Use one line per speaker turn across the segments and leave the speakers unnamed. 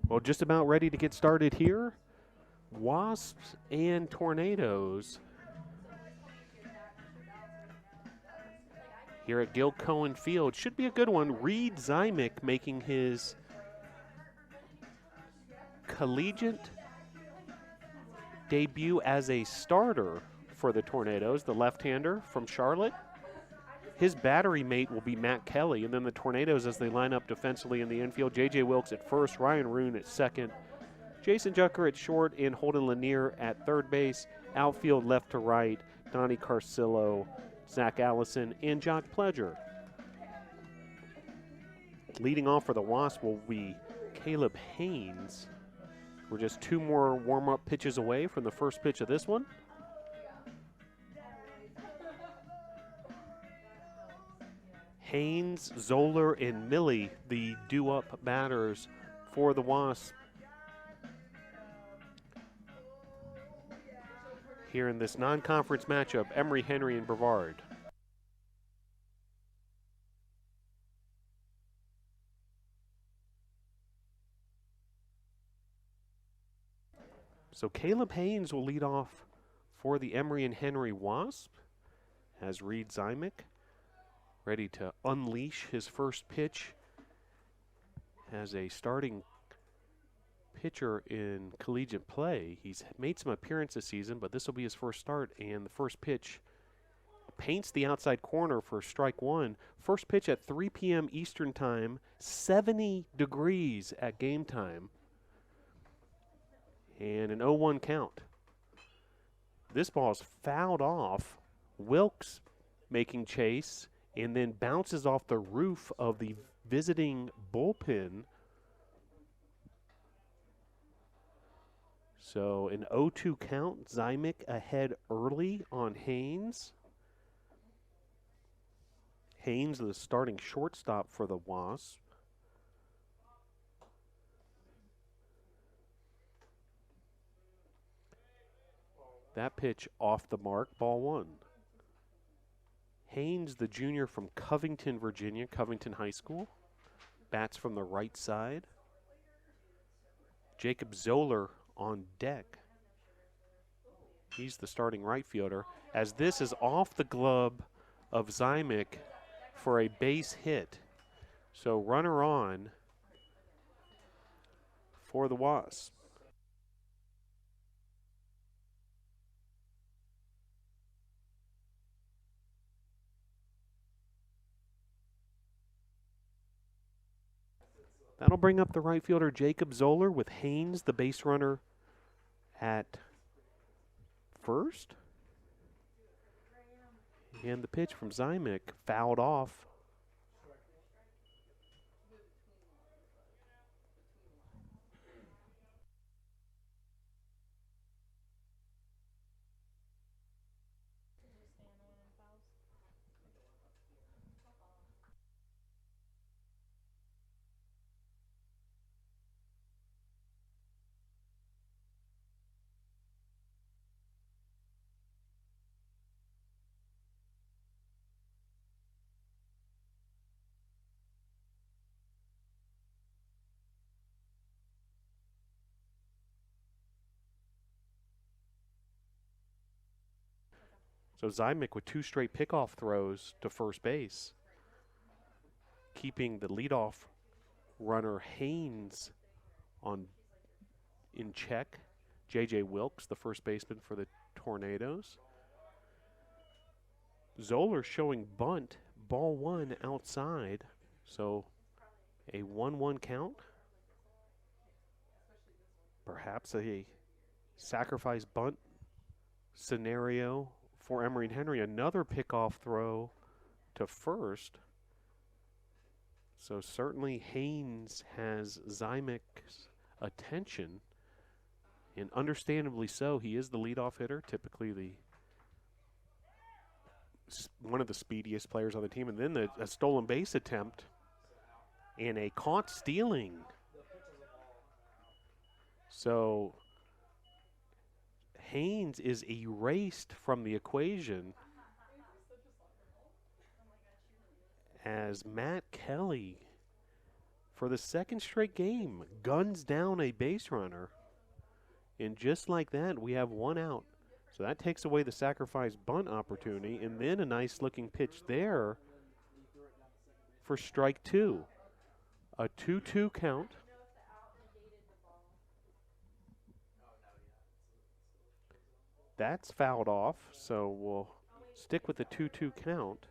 Well, just about ready to get started here. Wasps and Tornadoes here at Gil Cohen Field. Should be a good one. Reed Zymick making his collegiate debut as a starter for the Tornadoes, the left-hander from Charlotte. His battery mate will be Matt Kelly, and then the Tornadoes as they line up defensively in the infield. J.J. Wilkes at first, Ryan Roon at second, Jason Jucker at short, and Holden Lanier at third base. Outfield left to right, Donnie Carcillo, Zach Allison, and Jock Pledger. Leading off for the Wasps will be Caleb Haynes. We're just two more warm-up pitches away from the first pitch of this one. Haynes, Zoller, and Millie, the due-up batters for the Wasps here in this non-conference matchup, Emory, Henry, and Brevard. So Caleb Haynes will lead off for the Emory and Henry Wasp as Reed Zymick ready to unleash his first pitch as a starting pitcher in collegiate play. He's made some appearances this season, but this will be his first start, and the first pitch paints the outside corner for strike one. First pitch at 3 p.m. Eastern Time, 70 degrees at game time, and an 0-1 count. This ball is fouled off. Wilkes making chase, and then bounces off the roof of the visiting bullpen. So an 0-2 count. Zymick ahead early on Haynes. Haynes, the starting shortstop for the Wasps. That pitch off the mark, ball one. Haynes, the junior from Covington, Virginia, Covington High School, bats from the right side. Jacob Zoller on deck. He's the starting right fielder, as this is off the glove of Zymick for a base hit. So runner on for the Wasps. That'll bring up the right fielder Jacob Zoller with Haynes, the base runner, at first. And the pitch from Zymick fouled off. So Zymick with two straight pickoff throws to first base, keeping the leadoff runner Haynes in check. J.J. Wilkes, the first baseman for the Tornadoes. Zoller showing bunt, ball one outside. So a 1-1 count. Perhaps a sacrifice bunt scenario for Emory and Henry. Another pickoff throw to first. So certainly Haynes has Zymick's attention, and understandably so. He is the leadoff hitter, typically one of the speediest players on the team. And then a stolen base attempt and a caught stealing. So Haynes is erased from the equation as Matt Kelly for the second straight game, guns down a base runner. And just like that, we have one out. So that takes away the sacrifice bunt opportunity, and then a nice looking pitch there for strike two. A 2-2 count. That's fouled off, so we'll stick with the 2-2 count.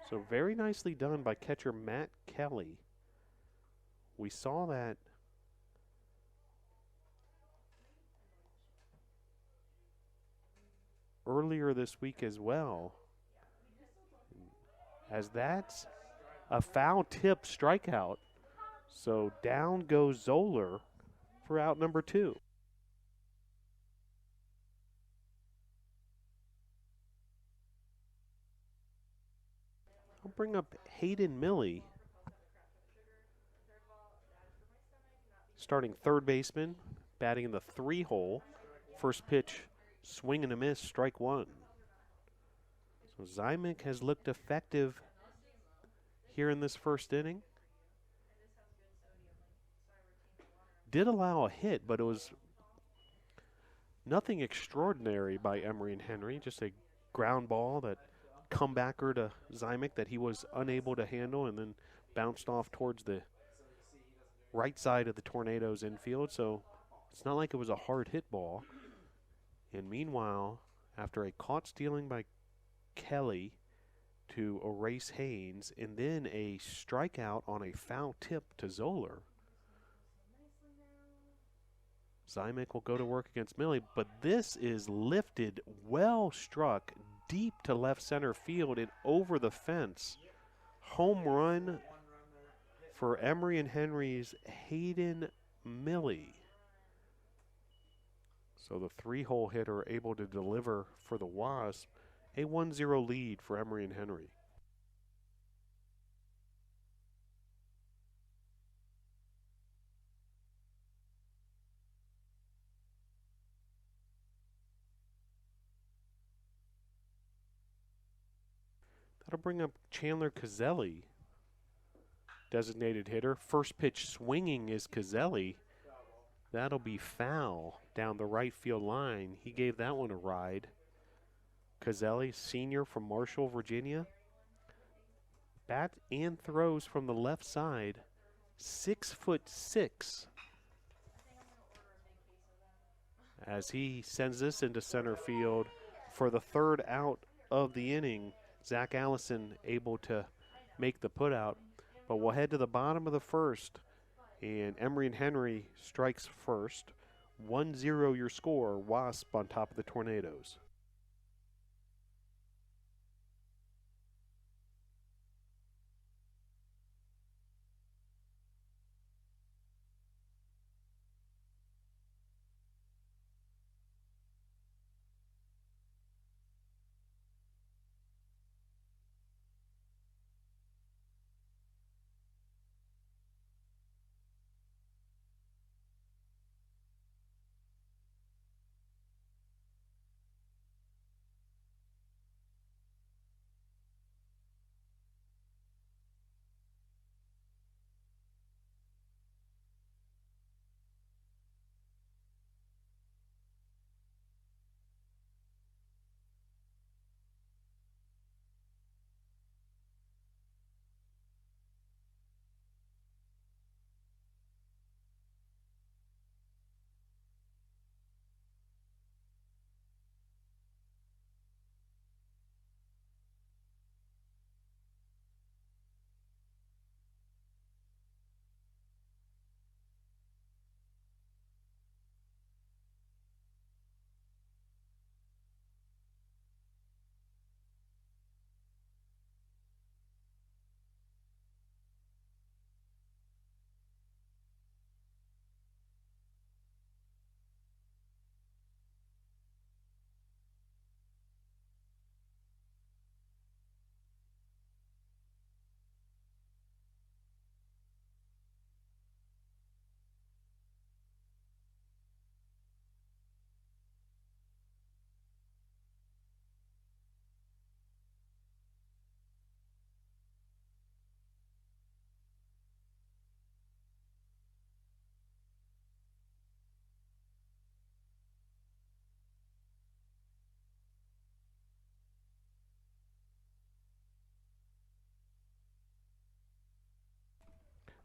So very nicely done by catcher Matt Kelly. We saw that earlier this week as well, as that's a foul tip strikeout. So down goes Zoller for out number 2. I'll bring up Hayden Milley, starting third baseman, batting in the 3-hole. First pitch, swing and a miss, strike 1. So Zymek has looked effective here in this first inning. Did allow a hit, but it was nothing extraordinary by Emory and Henry, just a ground ball that comebacker to Zymek that he was unable to handle and then bounced off towards the right side of the Tornadoes infield. So it's not like it was a hard hit ball. And meanwhile, after a caught stealing by Kelly to erase Haynes and then a strikeout on a foul tip to Zoller, Zymek will go to work against Milley, but this is lifted, well struck, deep to left center field and over the fence. Home run for Emory and Henry's Hayden Milley. So the 3-hole hitter able to deliver for the Wasps, a 1-0 lead for Emory and Henry. That'll bring up Chandler Cazelli, designated hitter. First pitch swinging is Cazelli. That'll be foul down the right field line. He gave that one a ride. Cazelli, senior from Marshall, Virginia. Bats and throws from the left side. 6'6", as he sends this into center field for the third out of the inning. Zach Allison able to make the putout, but we'll head to the bottom of the first, and Emory and Henry strikes first. 1-0 your score, Wasp on top of the Tornadoes.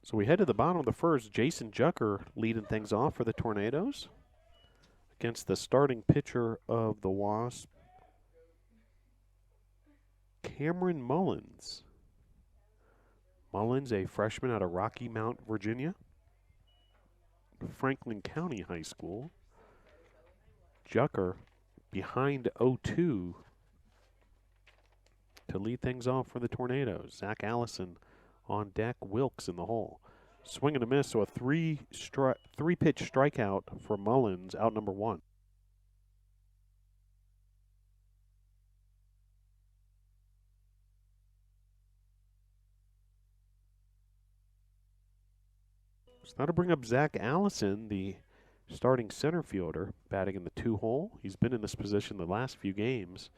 So we head to the bottom of the first. Jason Jucker leading things off for the Tornadoes against the starting pitcher of the Wasp, Cameron Mullins. Mullins, a freshman out of Rocky Mount, Virginia, Franklin County High School. Jucker behind 0-2 to lead things off for the Tornadoes. Zach Allison on deck, Wilkes in the hole. Swing and a miss, so a three-pitch strikeout for Mullins, out number one. So that'll bring up Zach Allison, the starting center fielder, batting in the 2-hole. He's been in this position the last few games.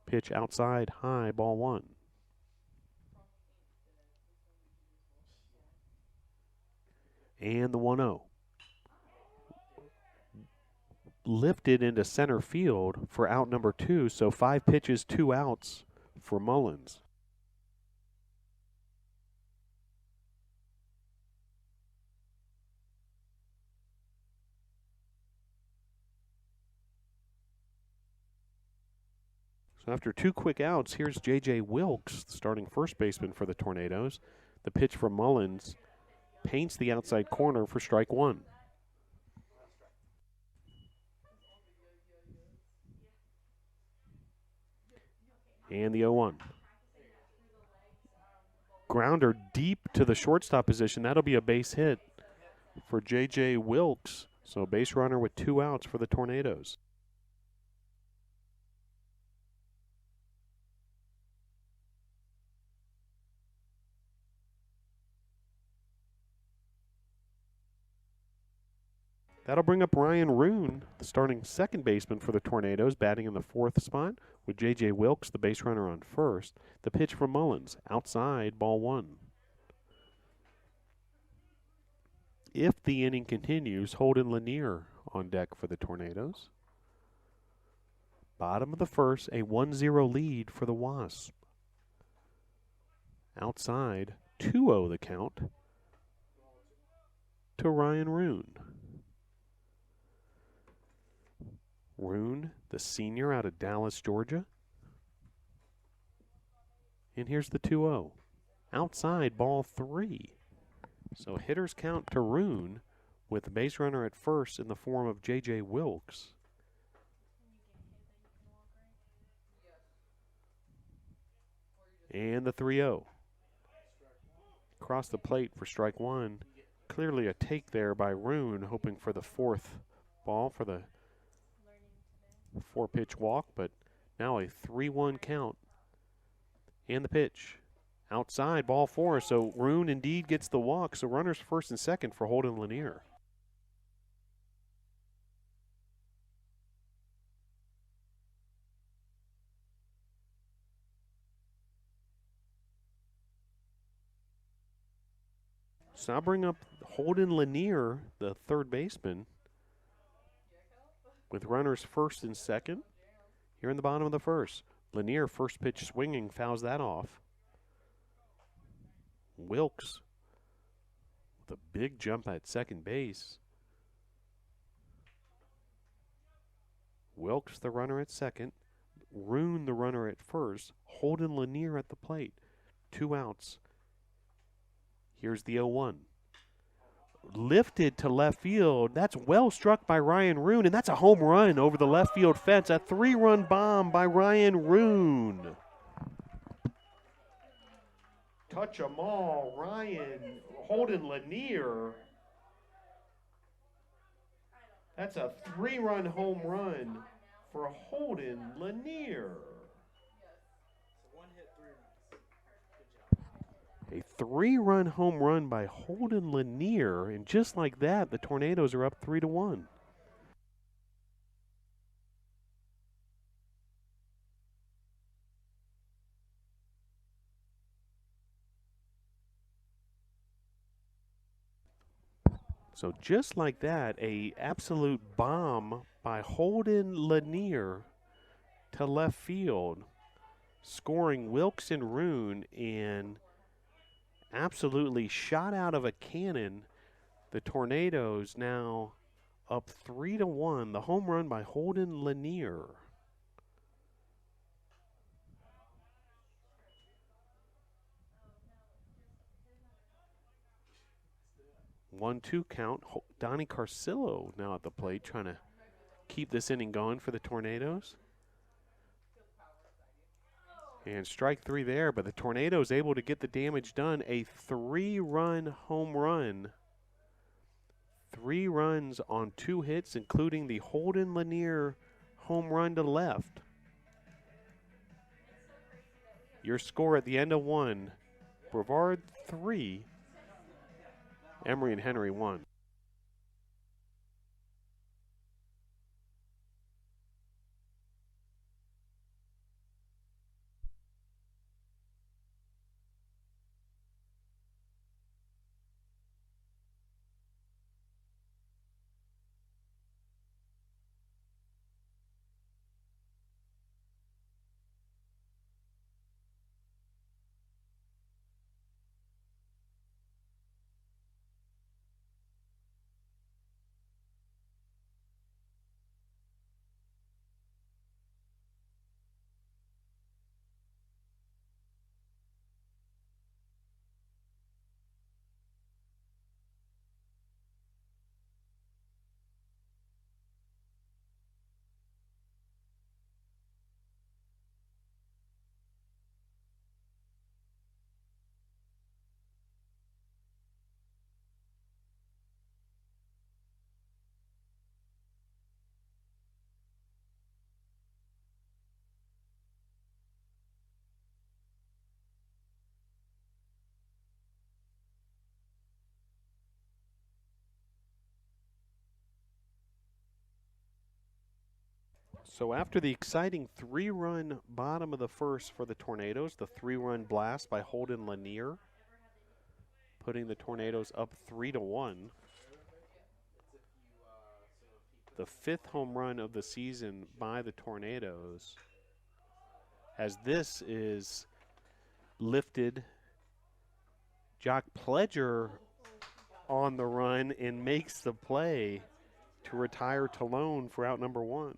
Pitch outside, high, ball one. And the 1-0. Lifted into center field for out number 2, so 5 pitches, 2 outs for Mullins. So after 2 quick outs, here's J.J. Wilkes, starting first baseman for the Tornadoes. The pitch from Mullins paints the outside corner for strike one. And the 0-1. Grounder deep to the shortstop position. That'll be a base hit for J.J. Wilkes. So base runner with 2 outs for the Tornadoes. That'll bring up Ryan Roon, the starting second baseman for the Tornadoes, batting in the 4th spot with J.J. Wilkes, the base runner, on first. The pitch from Mullins, outside, ball one. If the inning continues, Holden Lanier on deck for the Tornadoes. Bottom of the first, a 1-0 lead for the Wasp. Outside, 2-0 the count to Ryan Roon. Roon, the senior out of Dallas, Georgia. And here's the 2-0. Outside, ball 3. So hitters count to Roon with the base runner at first in the form of J.J. Wilkes. And the 3-0. Across the plate for strike one. Clearly a take there by Roon, hoping for the 4th ball for the 4-pitch walk, but now a 3-1 count. And the pitch. Outside, ball 4. So Roon indeed gets the walk. So runners first and second for Holden Lanier. So I'll bring up Holden Lanier, the third baseman, with runners first and second here in the bottom of the first. Lanier, first pitch swinging, fouls that off. Wilkes with a big jump at second base. Wilkes, the runner at second. Roon, the runner at first. Holden Lanier at the plate. 2 outs. Here's the 0-1. Lifted to left field. That's well struck by Ryan Roon, and that's a home run over the left field fence. A 3-run bomb by Ryan Roon. Touch 'em all. Holden Lanier. That's a 3-run home run for Holden Lanier. A 3-run home run by Holden Lanier, and just like that, the Tornadoes are up 3-1. So just like that, a absolute bomb by Holden Lanier to left field, scoring Wilkes and Roon, and absolutely shot out of a cannon. The Tornadoes now up 3-1. The home run by Holden Lanier. 1-2 count. Donnie Carcillo now at the plate trying to keep this inning going for the Tornadoes. And strike three there, but the Tornadoes able to get the damage done. A 3-run home run. 3 runs on 2 hits, including the Holden Lanier home run to left. Your score at the end of 1, Brevard 3, Emory and Henry 1. So after the exciting 3-run bottom of the first for the Tornadoes, the 3-run blast by Holden Lanier, putting the Tornadoes up 3-1. The 5th home run of the season by the Tornadoes, as this is lifted. Jock Pledger on the run and makes the play to retire Talone for out number 1.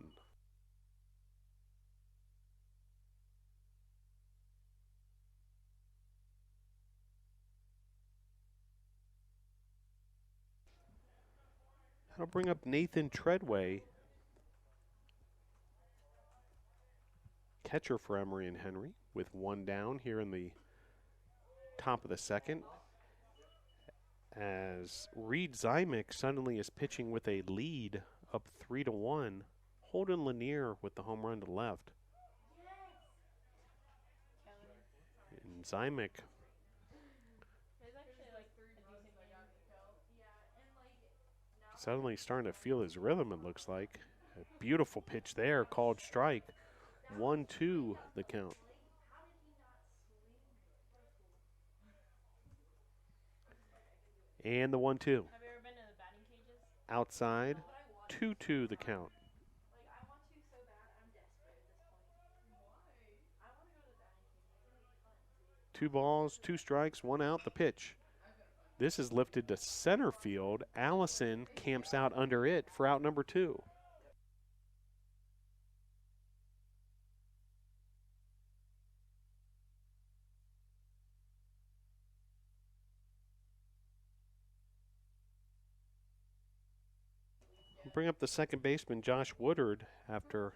That'll bring up Nathan Treadway, catcher for Emory and Henry, with 1 down here in the top of the 2nd. As Reed Zymick suddenly is pitching with a lead up 3-1. Holden Lanier with the home run to left. And Zymick suddenly starting to feel his rhythm, it looks like. A beautiful pitch there, called strike. 1-2 the count. And the 1-2.
Have you ever been to the batting cages?
Outside, 2-2 the count.
Like, I want to so bad, I'm desperate at this point. Why? I want to go to the batting cages.
2 balls, 2 strikes, 1 out, the pitch. This is lifted to center field. Allison camps out under it for out number 2. Bring up the second baseman, Josh Woodard, after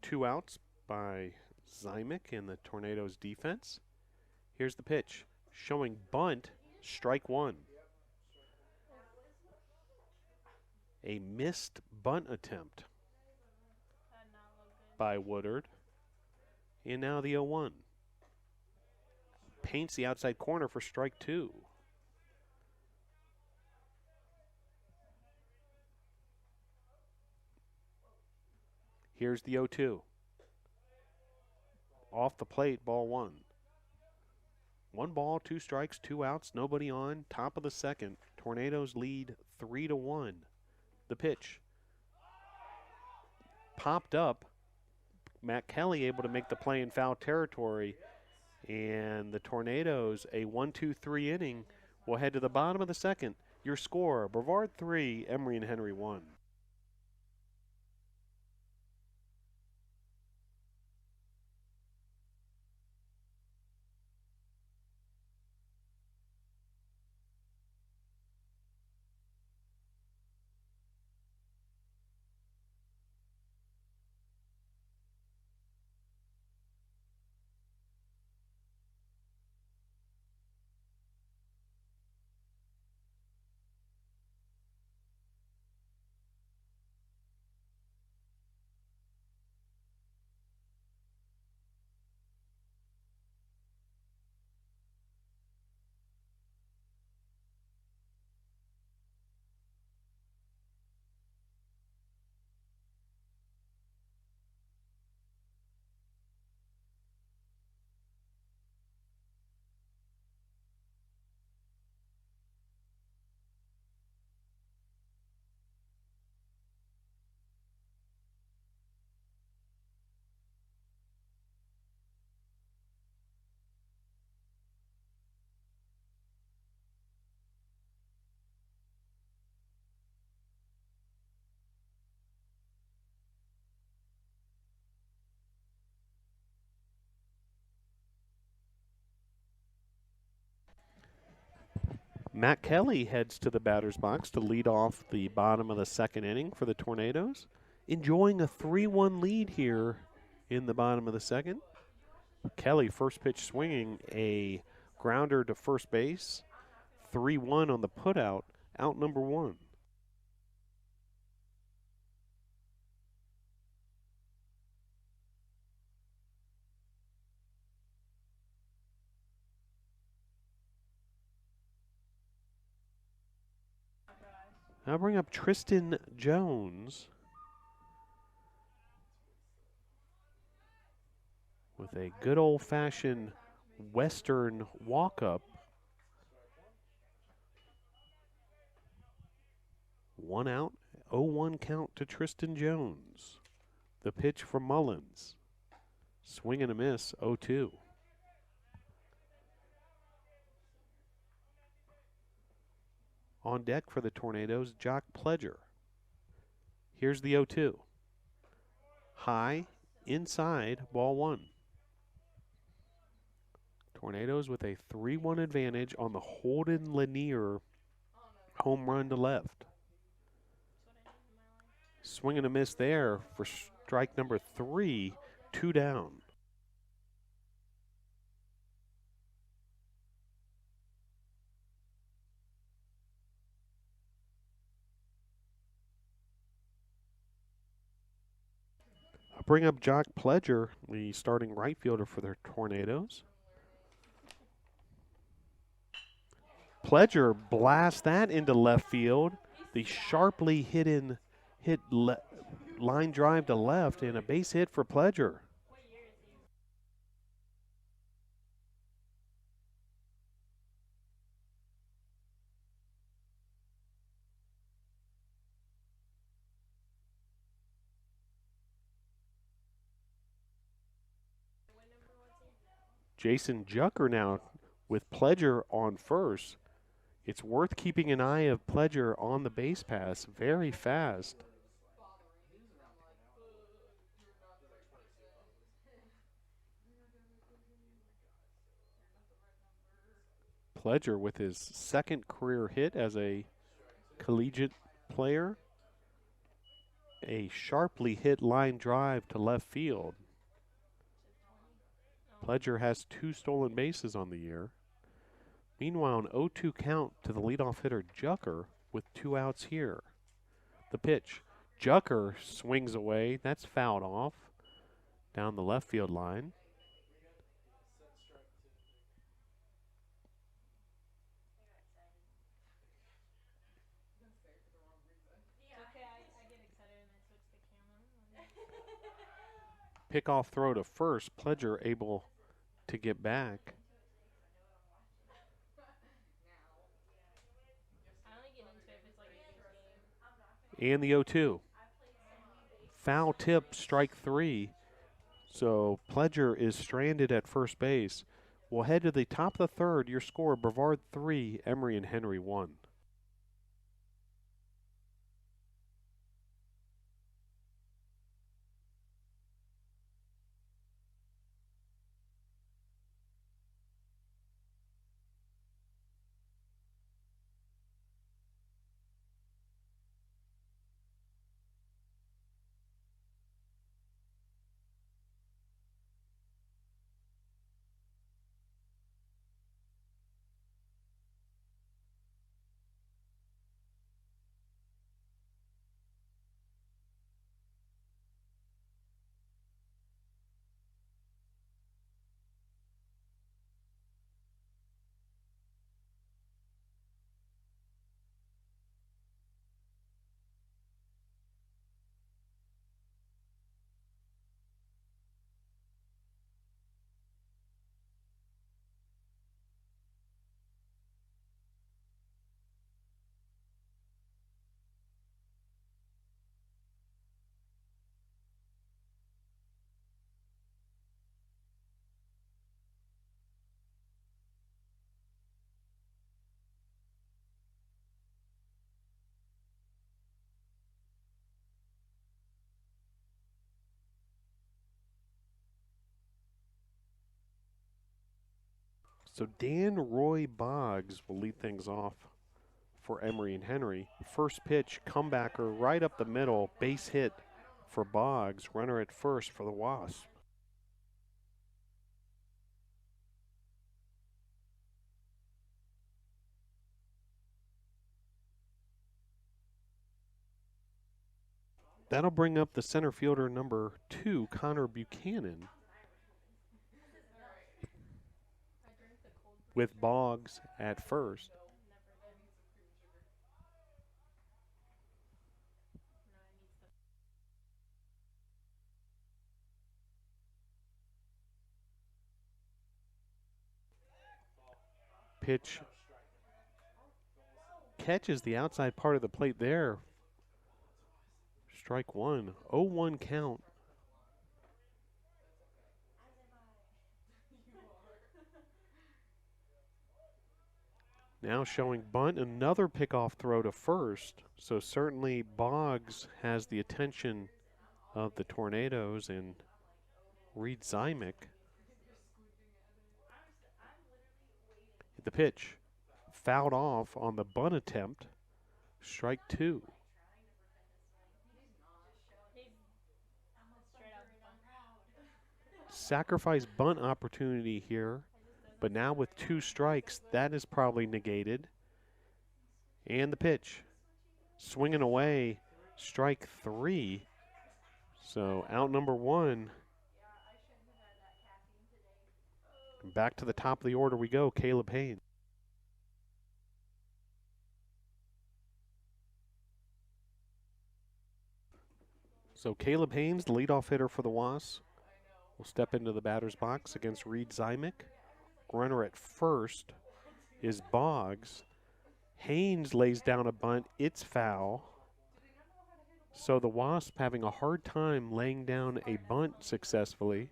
2 outs by Zymick in the Tornadoes defense. Here's the pitch, showing bunt, strike 1. A missed bunt attempt by Woodard. And now the 0-1. Paints the outside corner for strike 2. Here's the 0-2. Off the plate, ball 1. 1 ball, 2 strikes, 2 outs, nobody on. Top of the 2nd. Tornadoes lead 3-1. The pitch. Popped up. Matt Kelly able to make the play in foul territory. And the Tornadoes, a 1-2-3 inning, will head to the bottom of the second. Your score, Brevard 3, Emory and Henry 1. Matt Kelly heads to the batter's box to lead off the bottom of the second inning for the Tornadoes. Enjoying a 3-1 lead here in the bottom of the second. Kelly, first pitch swinging, a grounder to first base. 3-1 on the putout, out number one. I'll bring up Tristan Jones with a good old-fashioned Western walk-up. 1 out, 0-1 count to Tristan Jones. The pitch from Mullins. Swing and a miss, 0-2. On deck for the Tornadoes, Jock Pledger. Here's the 0-2. High, inside, ball one. Tornadoes with a 3-1 advantage on the Holden Lanier home run to left. Swing and a miss there for strike number 3, 2 down. I'll bring up Jock Pledger, the starting right fielder for the Tornadoes. Pledger blasts that into left field. The sharply hit line drive to left and a base hit for Pledger. Jason Jucker now with Pledger on first. It's worth keeping an eye of Pledger on the base pass. Very fast. Pledger with his second career hit as a collegiate player. A sharply hit line drive to left field. Pledger has 2 stolen bases on the year. Meanwhile, an 0-2 count to the leadoff hitter Jucker with 2 outs here. The pitch. Jucker swings away. That's fouled off down the left field line. Pickoff throw to first. Pledger able to get back. And the 0-2. Foul tip, strike 3. So Pledger is stranded at first base We'll head to the top of the third. Your score, Brevard 3, Emory and Henry 1. So Dan Roy Boggs will lead things off for Emory and Henry. First pitch, comebacker right up the middle, base hit for Boggs, runner at first for the Wasps. That'll bring up the center fielder number 2, Connor Buchanan, with Boggs at first. Pitch catches the outside part of the plate there. Strike one. 0-1 count. Now showing bunt, another pickoff throw to first. So certainly Boggs has the attention of the Tornadoes and Reed Zymick. The pitch fouled off on the bunt attempt. Strike two. Sacrifice bunt opportunity here, but now with 2 strikes, that is probably negated. And the pitch, swinging away, strike 3. So out number 1. Back to the top of the order we go, Caleb Haynes. So Caleb Haynes, the leadoff hitter for the Wasps, will step into the batter's box against Reed Zymick. Runner at first is Boggs. Haynes lays down a bunt. It's foul. So the Wasp having a hard time laying down a bunt successfully.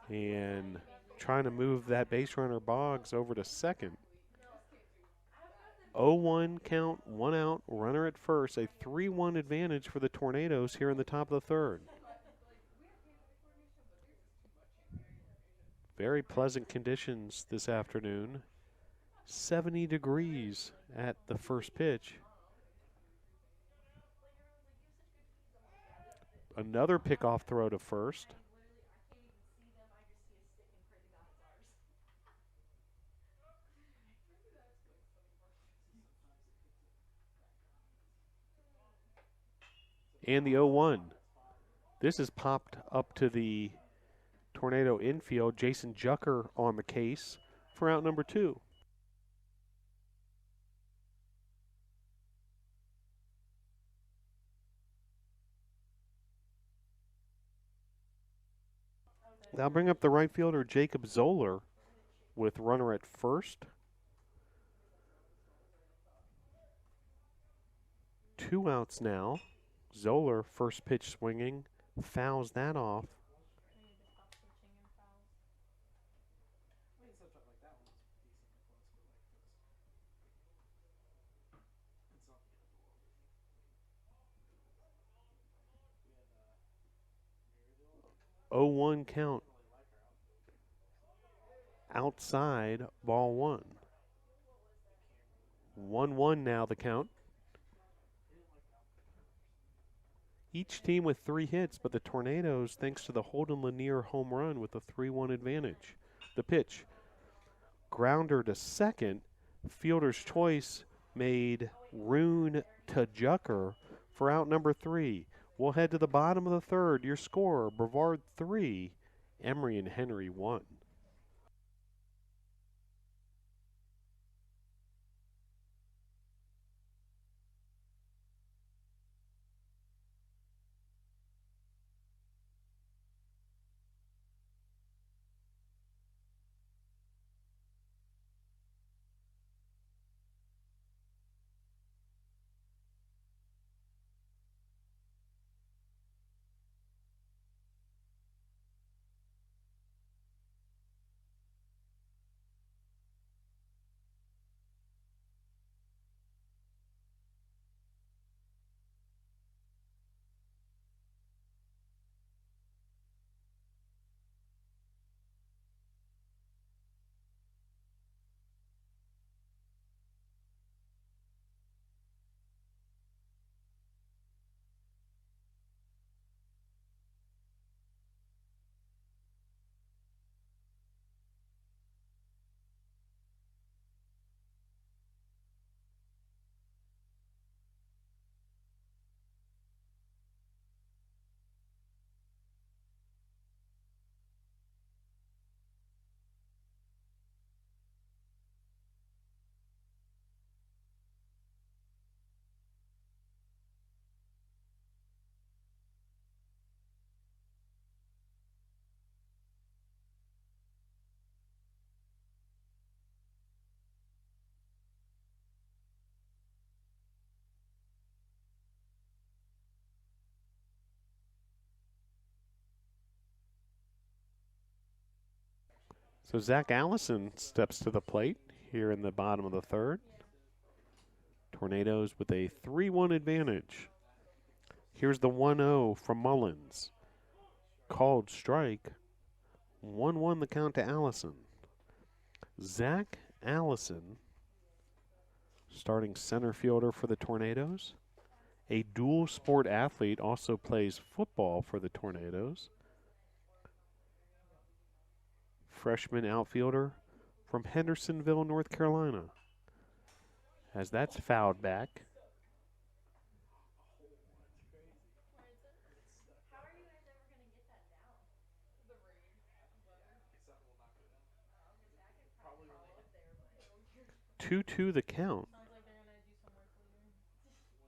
And trying to move that base runner Boggs over to second. 0-1 count, 1 out, runner at first. A 3-1 advantage for the Tornadoes here in the top of the third. Very pleasant conditions this afternoon. 70 degrees at the first pitch. Another pickoff throw to first. And the 0-1. This is popped up to the Tornado infield. Jason Jucker on the case for out number 2. Now bring up the right fielder Jacob Zoller with runner at first. 2 outs now. Zoller, first pitch swinging, fouls that off.
We need to stop switching in fouls.
I mean, such like that one was decently close, but like it was, it's not the end of the world. We had Maryville.
0-1 count.
Didn't really like our outfield.
Outside, ball one. 1-1 now the count.
He didn't like the outfield for some
Each team with 3 hits, but the Tornadoes, thanks to the Holden Lanier home run, with a 3-1 advantage. The pitch. Grounder to second. Fielder's choice made Rune to Jucker for out number 3. We'll head to the bottom of the third. Your score, Brevard 3, Emory and Henry 1. So Zach Allison steps to the plate here in the bottom of the third. Tornadoes with a 3-1 advantage. Here's the 1-0 from Mullins. Called strike. 1-1 the count to Allison. Zach Allison, starting center fielder for the Tornadoes. A dual sport athlete, also plays football for the Tornadoes. Freshman outfielder from Hendersonville, North Carolina. As that's fouled back.
How are you guys ever going to get that down? The rain.
Something will knock it down.
I was going to say, I could
Probably
probably
when
crawl
they
up there, but
2-2 the count.
sounds like they're going to do some work later.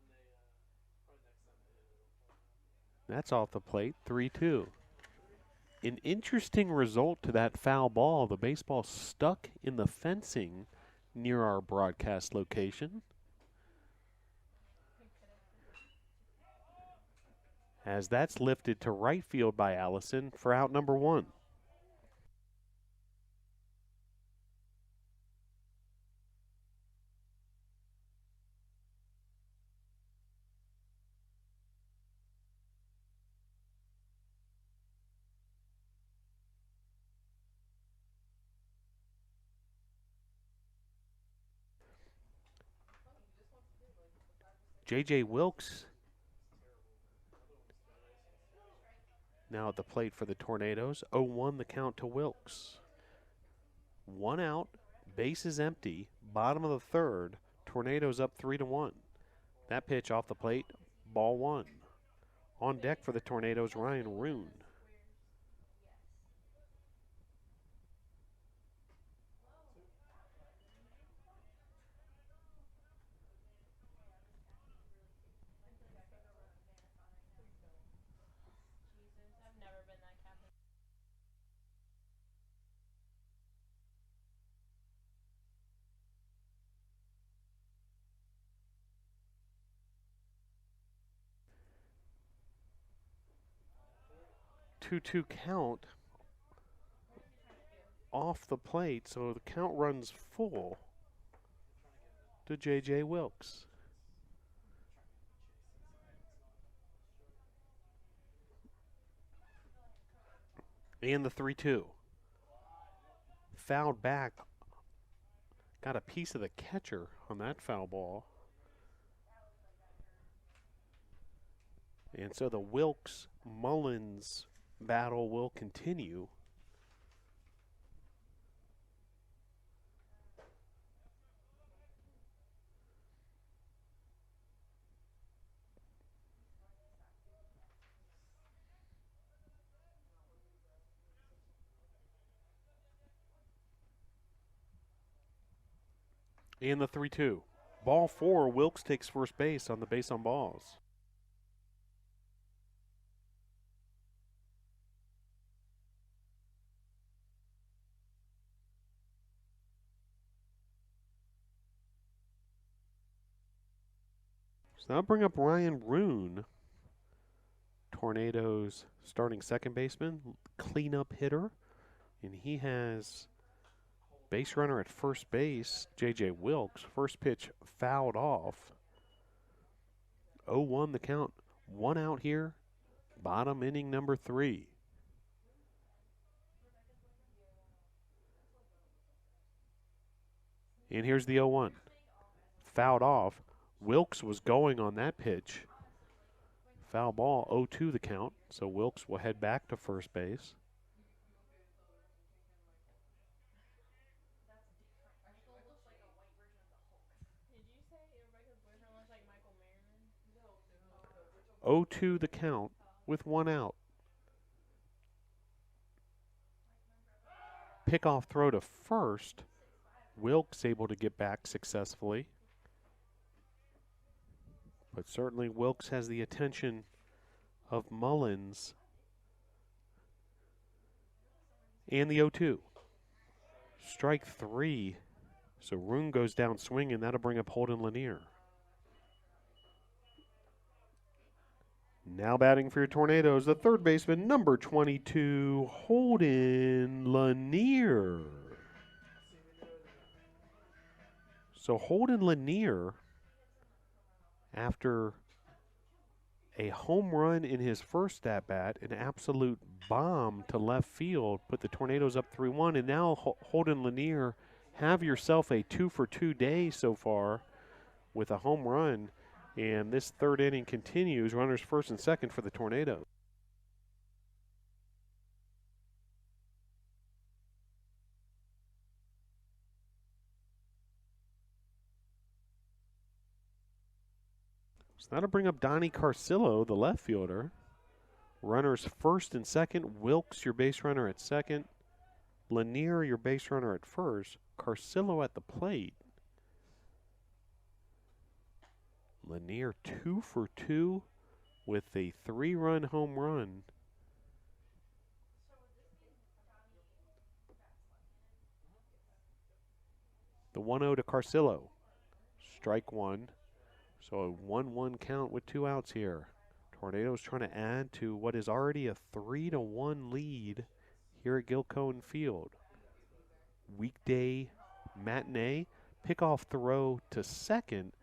when they probably next time they hit it, it'll fall down.
That's off the plate, 3-2. An interesting result to that foul ball. The baseball stuck in the fencing near our broadcast location. As that's lifted to right field by Allison for out number 1. J.J. Wilkes now at the plate for the Tornadoes. 0-1 the count to Wilkes. 1 out, bases empty, bottom of the third. Tornadoes up 3-1. That pitch off the plate, ball 1. On deck for the Tornadoes, Ryan Rune.
Jesus, I've never been that captain.
2-2 count off the plate, so the count runs full to J.J. Wilkes. And the 3-2. Fouled back. Got a piece of the catcher on that foul ball. And so the Wilkes-Mullins battle will continue. And the 3-2. Ball 4, Wilkes takes first base on the base on balls. So that'll bring up Ryan Roon, Tornadoes starting second baseman, cleanup hitter. And he has base runner at first base, J.J. Wilkes. First pitch fouled off. 0-1 the count. 1 out here. Bottom inning number 3. And here's the 0-1. Fouled off. Wilkes was going on that pitch. Foul ball, 0-2 the count. So Wilkes will head back to first base.
Michael looks like a white version of the Hulk. Did you say Rebecca's boyfriend looks like Michael Merriman? No.
0-2 the count with 1 out. Pickoff throw to first. Wilkes able to get back successfully. But certainly Wilkes has the attention of Mullins. And the 0-2. Strike 3. So Roon goes down swinging. That'll bring up Holden Lanier. Now batting for your Tornadoes, the third baseman, number 22, Holden Lanier. So Holden Lanier, after a home run in his first at-bat, an absolute bomb to left field, put the Tornadoes up 3-1, and now Holden Lanier, have yourself a 2-for-2 day so far with a home run, and this third inning continues, runners first and second for the Tornadoes. So that'll bring up Donnie Carcillo, the left fielder. Runners first and second. Wilkes, your base runner at second. Lanier, your base runner at first. Carcillo at the plate. Lanier 2-for-2 with a 3-run home run. The 1-0 to Carcillo. Strike 1. So a 1-1 count with 2 outs here. Tornadoes trying to add to what is already a 3-1 lead here at Gilcohen Field. Weekday matinee. Pickoff throw to second.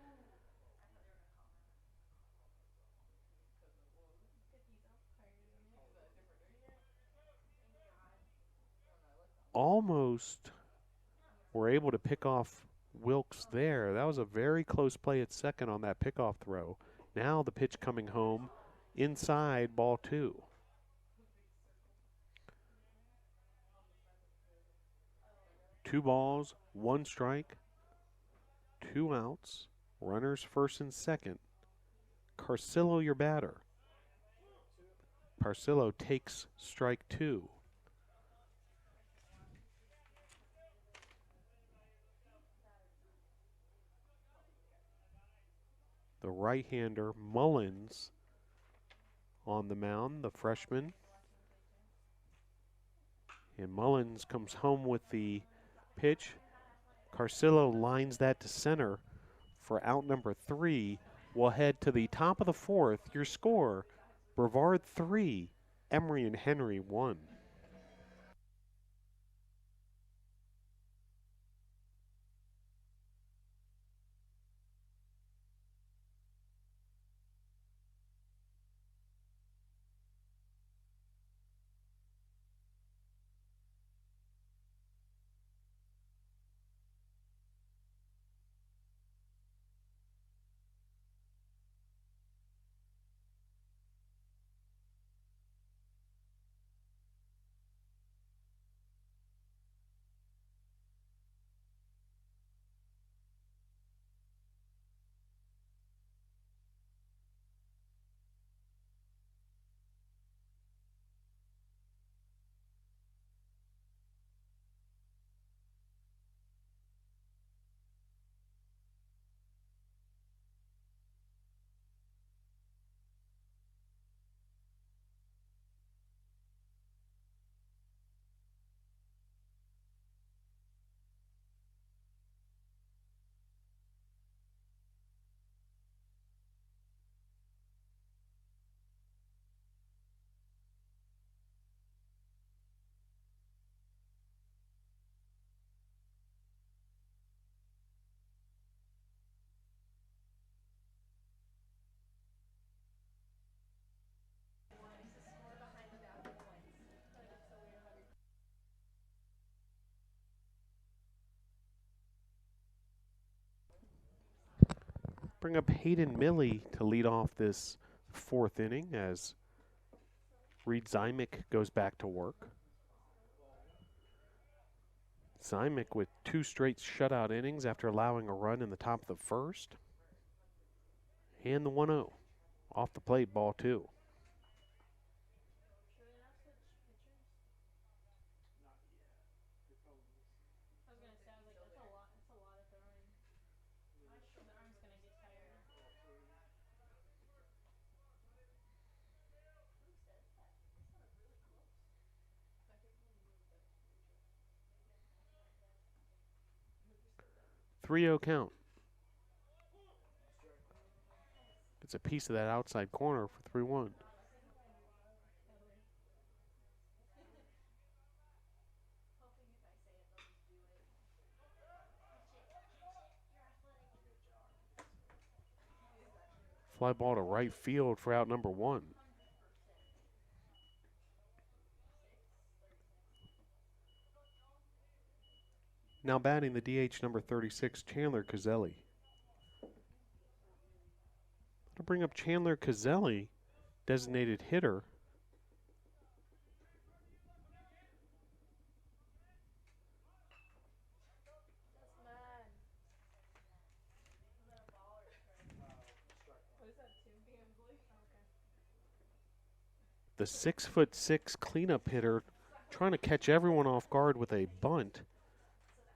Almost were able to pick off Wilkes there. That was a very close play at second on that pickoff throw. Now the pitch coming home inside, ball 2. Two balls, 1 strike, 2 outs, runners first and second. Carcillo, your batter. Carcillo takes strike 2. The right-hander, Mullins, on the mound, the freshman. And Mullins comes home with the pitch. Carcillo lines that to center for out number 3. We'll head to the top of the 4th. Your score, Brevard 3, Emory and Henry 1. Bring up Hayden Milley to lead off this fourth inning as Reed Zymick goes back to work. Zymick with 2 straight shutout innings after allowing a run in the top of the first. And the 1-0. Off the plate, ball 2.
Should they not switch pitchers?
Not yet. You're probably
I was gonna say, I was like, that's a lot. That's a lot of throwing. The arm's gonna get tired. Who says that? They said it really close. I think when you moved that picture. Whoever said that.
3-0 count.
Strike.
It's a piece of that outside corner for 3-1.
Hoping if I say it, they'll just do it.
Fly ball to right field for out number 1. Now batting the DH number 36, Chandler Cazelli. To bring up Chandler Cazelli, designated hitter.
That's mad. Was that a ball or a strike?
Strike.
What is that, 2 gambling? Oh, okay.
The 6'6" cleanup hitter trying to catch everyone off guard with a bunt.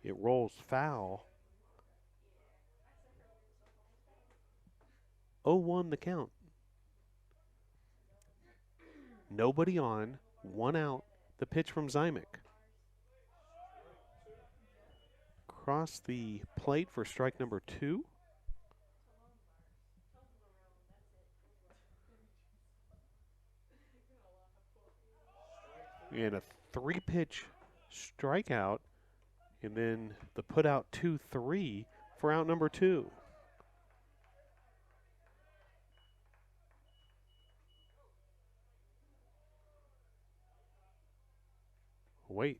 It rolls foul. 0-1 the count. Nobody on, 1 out. The pitch from Zymick. Across the plate for strike number 2. And a 3-pitch strikeout. And then the put out 2-3 for out number 2. Wait.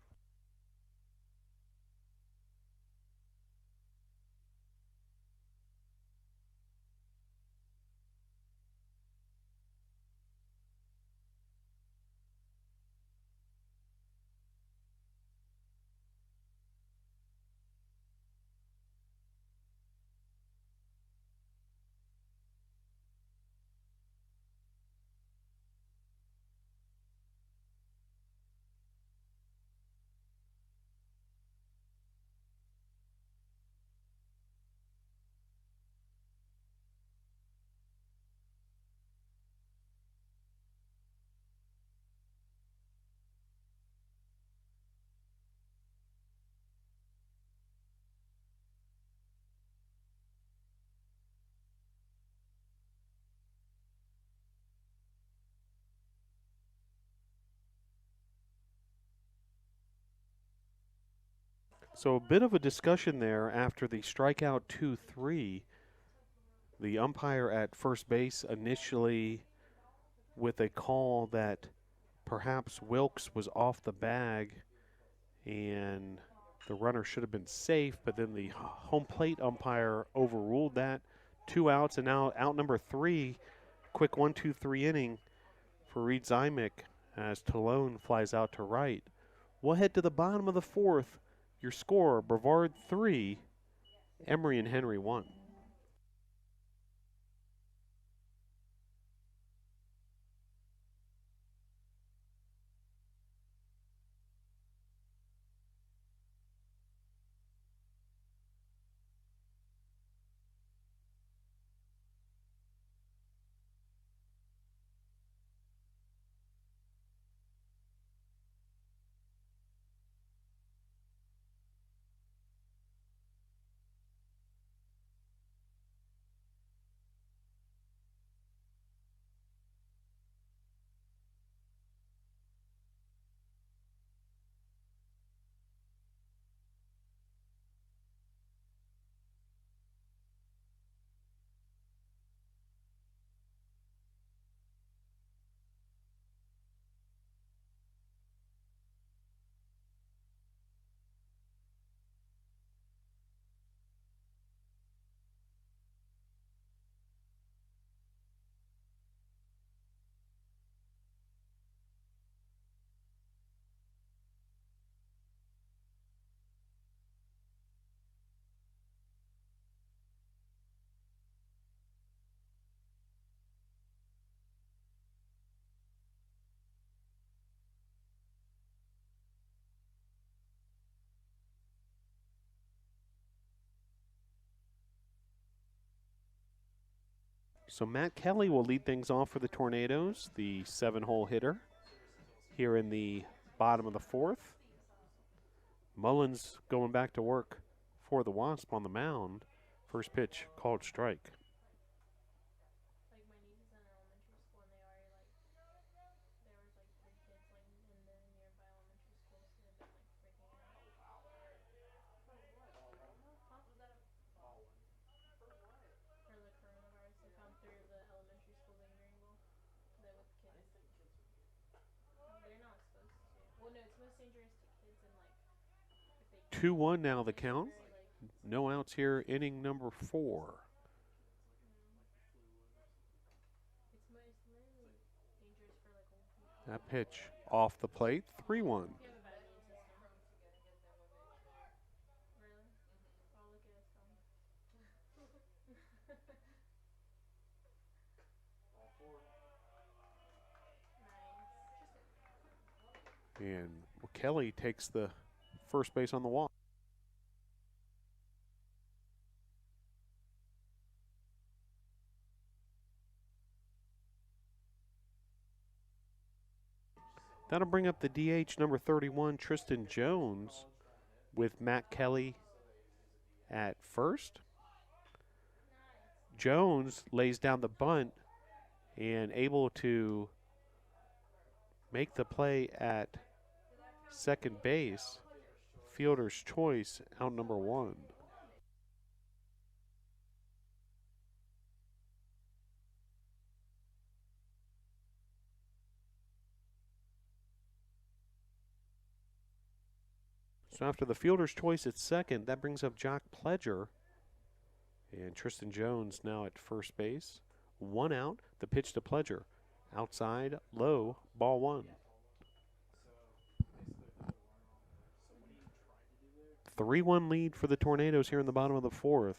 So a bit of a discussion there after the strikeout 2-3. The umpire at first base initially with a call that perhaps Wilkes was off the bag and the runner should have been safe, but then the home plate umpire overruled that. 2 outs, and now out number 3. Quick 1-2-3 inning for Reed Zymick as Talone flies out to right. We'll head to the bottom of the 4th. Your score, Brevard 3, Emory and Henry 1. So Matt Kelly will lead things off for the Tornadoes, the 7-hole hitter here in the bottom of the 4th. Mullins going back to work for the Wasp on the mound. First pitch called strike.
Like my niece is in elementary school and they already like there was like 3 kids like in the nearby elementary school, so they've been like freaking out. Huh? For the coronavirus, they found 3 of the elementary schools in Greenville that with kids. They're not supposed to. Well, no, it's most dangerous to kids and like if they
2-1 now the count.
very like
No outs here, inning number 4.
it's mainly dangerous for like old people.
That pitch off the plate, 3-1.
If you have a bad immune system. Really? Oh, look at us going. Nice.
And Kelly takes the first base on the walk. That'll bring up the DH number 31, Tristan Jones, with Matt Kelly at first. Jones lays down the bunt and able to make the play at second base. Fielder's choice, out number 1. So after the fielder's choice at second, that brings up Jock Pledger. And Tristan Jones now at first base. 1 out, the pitch to Pledger. Outside, low, ball 1. 3-1 lead for the Tornadoes here in the bottom of the 4th.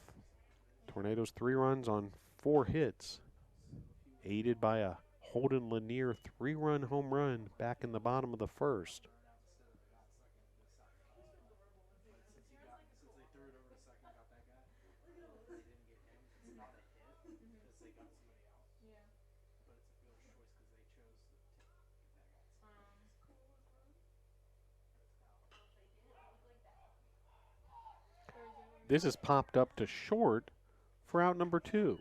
Tornadoes 3 runs on 4 hits, aided by a Holden Lanier 3-run home run back in the bottom of the 1st. This is popped up to short for out number 2.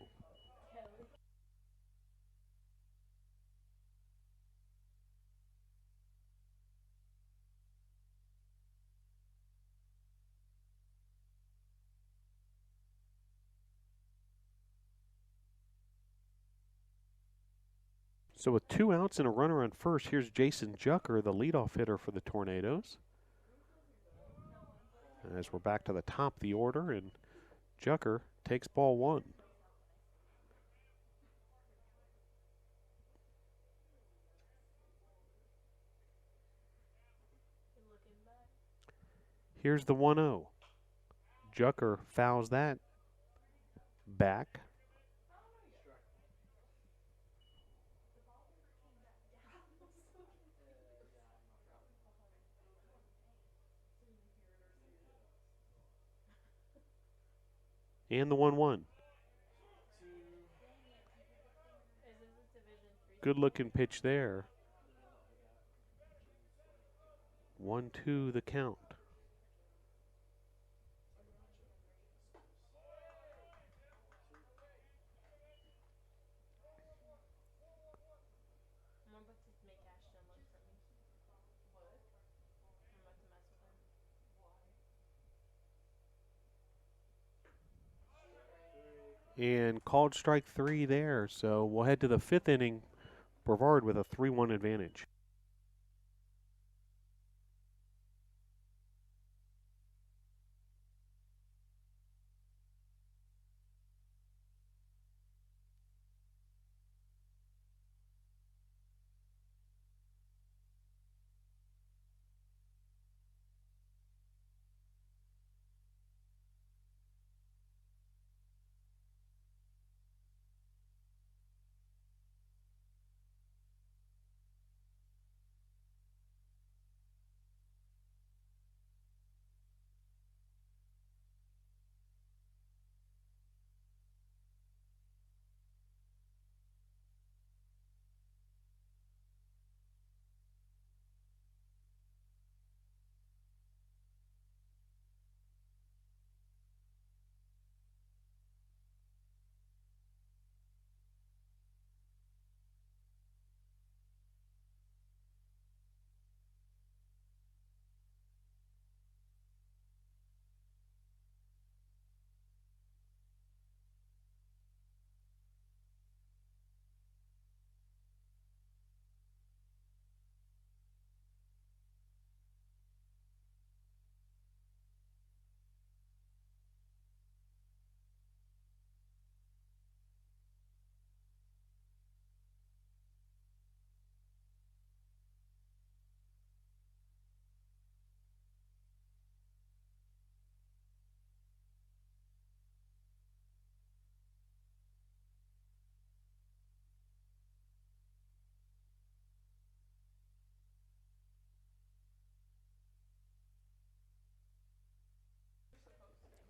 So with 2 outs and a runner on first, here's Jason Jucker, the leadoff hitter for the Tornadoes. As we're back to the top of the order, and Jucker takes ball 1.
Good looking back.
Here's the 1-0. Jucker fouls that back. And the 1-1.
Is this a Division 3?
Good looking pitch there. 1-2 the count.
I'm about to make Ashton look for me. What? I'm about to mess with him.
And called strike 3 there. So we'll head to the 5th inning. Brevard with a 3-1 advantage.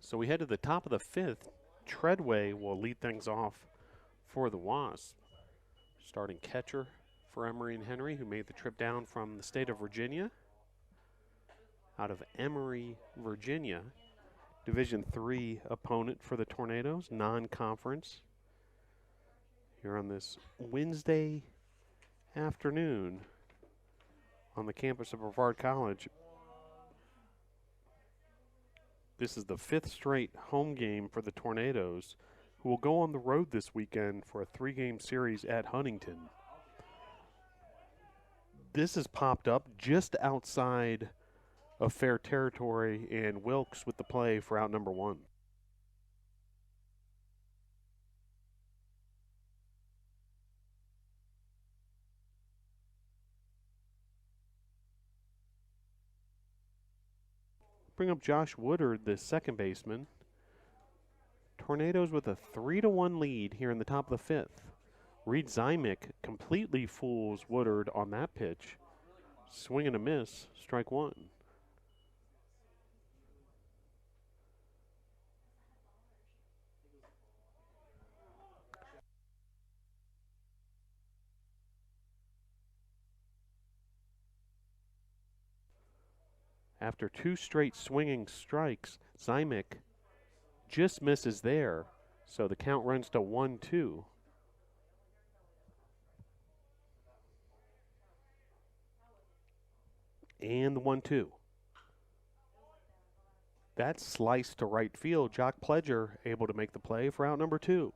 So we head to the top of the 5th. Treadway will lead things off for the Wasps. Starting catcher for Emory and Henry, who made the trip down from the state of Virginia. Out of Emory, Virginia. Division III opponent for the Tornadoes, non-conference. Here on this Wednesday afternoon on the campus of Brevard College. This is the 5th straight home game for the Tornadoes, who will go on the road this weekend for a 3-game series at Huntington. This has popped up just outside of fair territory, and Wilkes with the play for out number 1. Bring up Josh Woodard, the second baseman. Tornadoes with a 3-1 lead here in the top of the 5th. Reed Zymick completely fools Woodard on that pitch. Swing and a miss, strike 1. After 2 straight swinging strikes, Zymick just misses there, so the count runs to 1-2. And the 1-2. That slice to right field. Jock Pledger able to make the play for out number 2.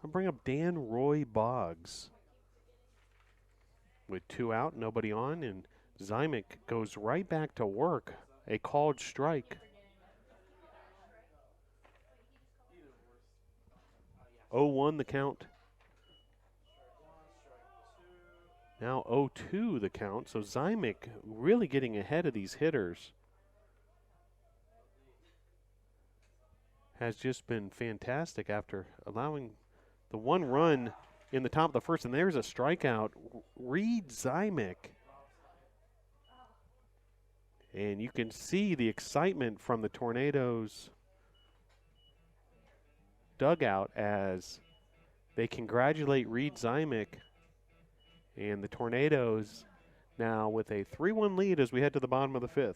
I'll bring up Dan Roy Boggs. With 2 out, nobody on, and Zymick goes right back to work. A called strike. 0-1 the count. Now 0-2 the count. So Zymick really getting ahead of these hitters. Has just been fantastic after allowing the 1 run in the top of the first. And there's a strikeout. Reed Zymick. And you can see the excitement from the Tornadoes dugout as they congratulate Reed Zymick. And the Tornadoes now with a 3-1 lead as we head to the bottom of the 5th.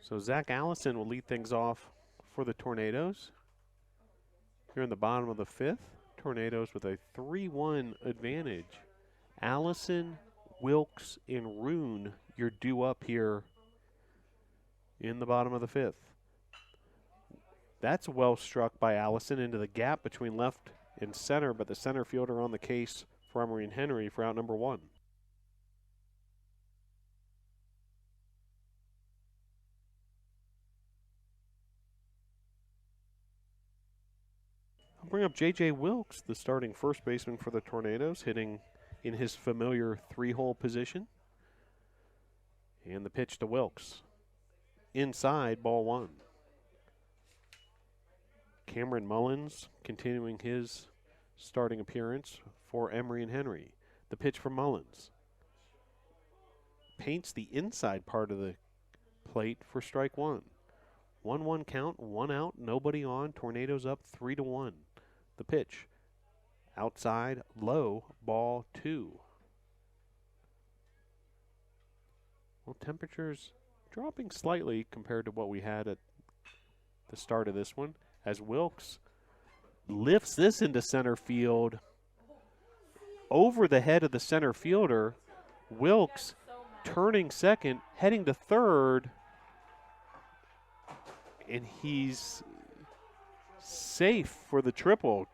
So Zach Allison will lead things off for the Tornadoes. Here in the bottom of the 5th, Tornadoes with a 3-1 advantage. Allison, Wilkes, and Rune, you're due up here in the bottom of the 5th. That's well struck by Allison into the gap between left and center, but the center fielder on the case for Emory and Henry for out number 1. I'll bring up J.J. Wilkes, the starting first baseman for the Tornadoes, hitting in his familiar 3-hole position. And the pitch to Wilkes. Inside, ball 1. Cameron Mullins continuing his starting appearance for Emory and Henry. The pitch from Mullins. Paints the inside part of the plate for strike 1. 1-1 count, 1 out, nobody on. Tornadoes up 3-1. The pitch. Outside, low, ball 2. Well, temperatures dropping slightly compared to what we had at the start of this one, as Wilkes lifts this into center field over the head of the center fielder. Wilkes turning second, heading to third, and he's safe for the triple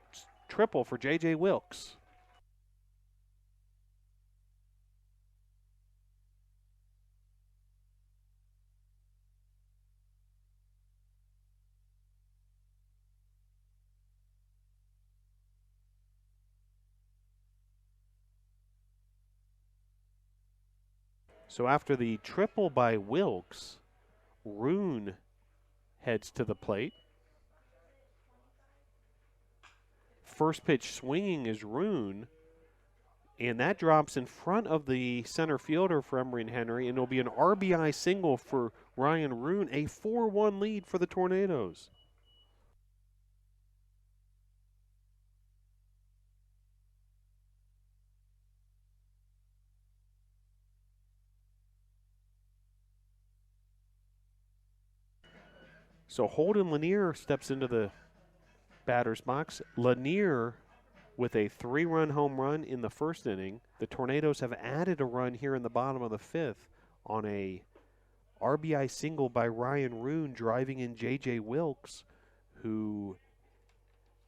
for J.J. Wilkes. So after the triple by Wilkes, Rune heads to the plate. First pitch swinging is Rune, and that drops in front of the center fielder for Emory and Henry, and it'll be an RBI single for Ryan Rune, a 4-1 lead for the Tornadoes. So Holden Lanier steps into the batter's box. Lanier with a 3-run home run in the first inning. The Tornadoes have added a run here in the bottom of the 5th on a RBI single by Ryan Roon driving in J.J. Wilkes, who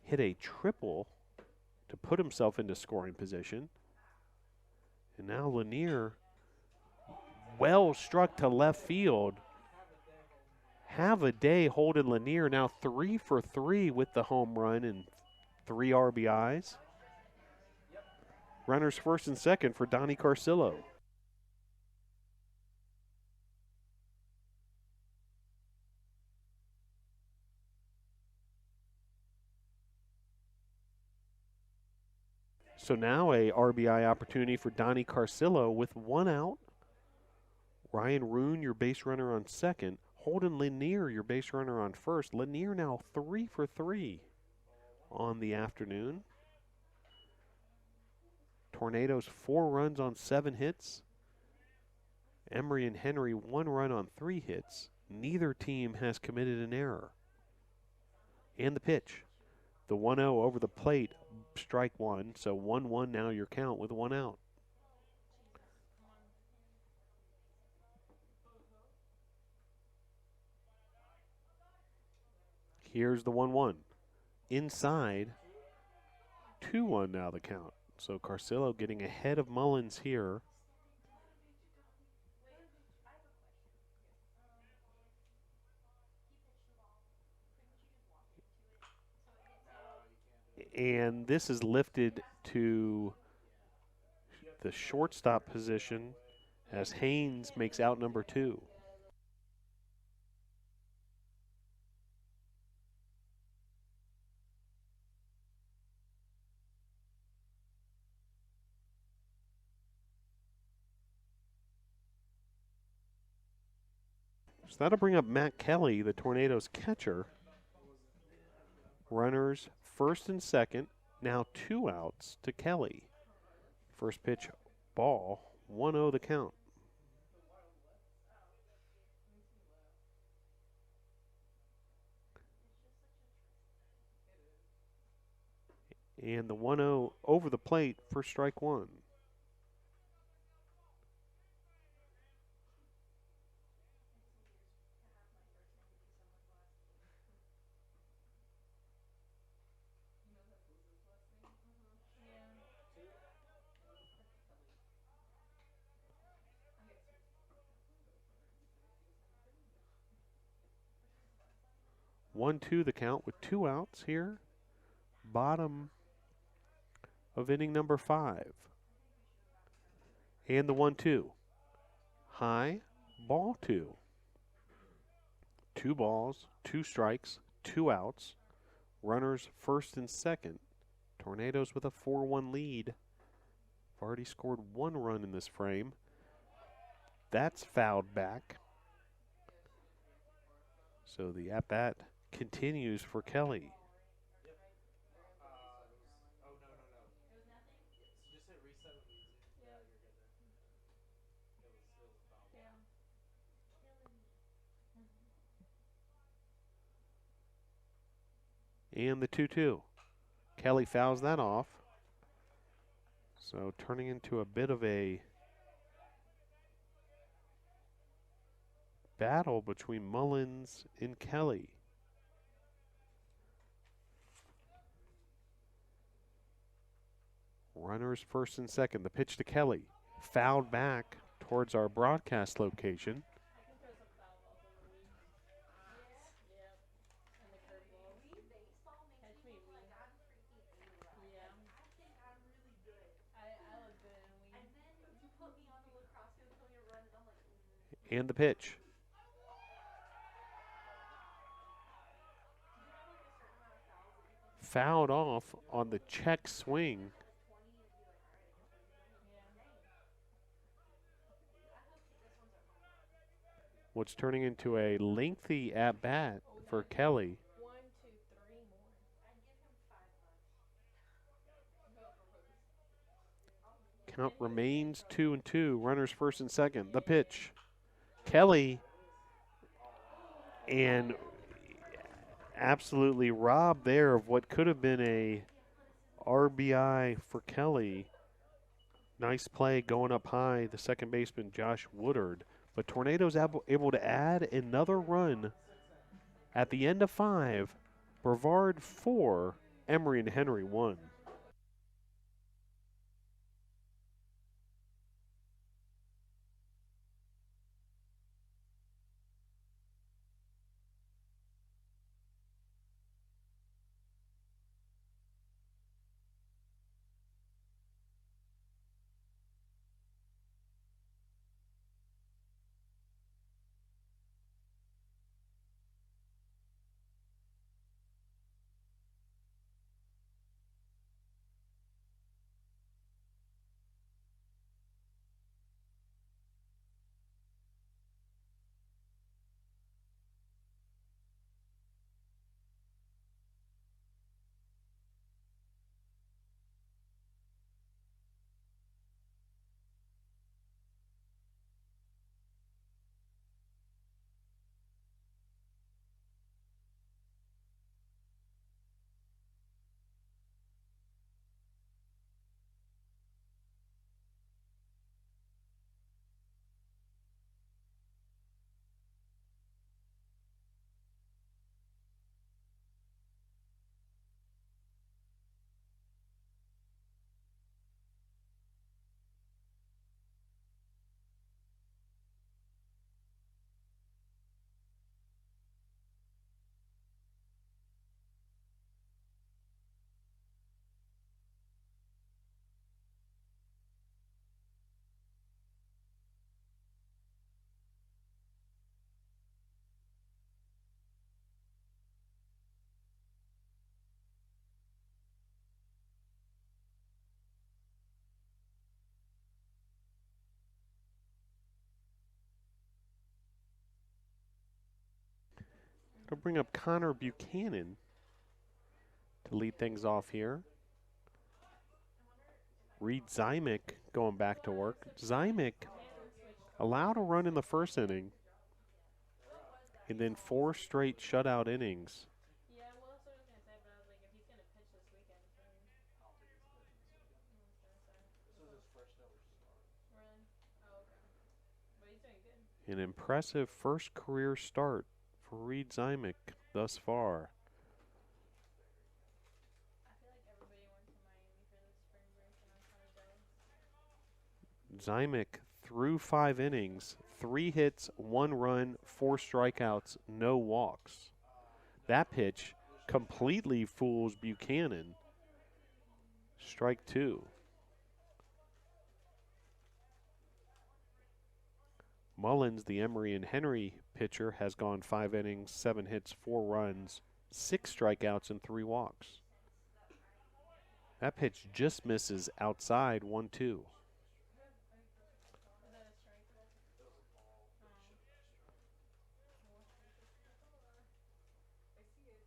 hit a triple to put himself into scoring position. And now Lanier, well struck to left field. Have a day holding Lanier, now 3 for 3 with the home run and 3 RBIs. Runners first and second for Donnie Carcillo. So now a RBI opportunity for Donnie Carcillo with 1 out. Ryan Roon, your base runner on second. Holden Lanier, your base runner on first. Lanier now 3 for 3 on the afternoon. Tornadoes 4 runs on 7 hits. Emory and Henry 1 run on 3 hits. Neither team has committed an error. And the pitch. The 1-0 over the plate, strike one. So 1-1 now your count with 1 out. Here's the 1-1. Inside, 2-1 now the count. So Carcillo getting ahead of Mullins here. And this is lifted to the shortstop position as Haynes makes out number 2. So that'll bring up Matt Kelly, the Tornadoes catcher. Runners first and second, now 2 outs to Kelly. First pitch, ball, 1-0 the count. And the 1-0 over the plate for strike one. Yeah. 1-2 the count with 2 outs here. Bottom of inning number 5. And the 1-2. High, ball 2. 2 balls, 2 strikes, 2 outs. Runners first and second. Tornadoes with a 4-1 lead. Have already scored 1 run in this frame. That's fouled back. So the at-bat continues for Kelly. And the 2-2. Kelly fouls that off. So turning into a bit of a battle between Mullins and Kelly. Runners first and second. The pitch to Kelly. Fouled back towards our broadcast location. And the pitch. Fouled off on the check swing. What's turning into a lengthy at-bat for Kelly. Count remains 2-2. Runners first and second. The pitch. Kelly, and absolutely robbed there of what could have been a RBI for Kelly. Nice play going up high. The second baseman, Josh Woodard, But Tornado's able to add another run at the end of 5. Brevard 4, Emory and Henry 1. It'll bring up Connor Buchanan to lead things off here. Reed Zymick going back to work. Zymick allowed a run in the first inning and then 4 straight shutout innings.
Yeah, well, that's what I was gonna say, but I was like, if he's gonna pitch this weekend, then
I don't think he's pitching this weekend.
I was gonna say.
This was his first ever start.
Really? Oh, okay. But he's doing good.
An impressive first career start for Reed Zymick thus far.
I feel like everybody went to Miami for this spring break, and I'm kind of jealous.
Zymick threw 5 innings, 3 hits, 1 run, 4 strikeouts, no walks. That pitch completely fools Buchanan. Strike 2. Mullins, the Emory and Henry pitcher, has gone 5 innings, 7 hits, 4 runs, 6 strikeouts, and 3 walks. That pitch just misses outside 1-2.
Is that a strike?
It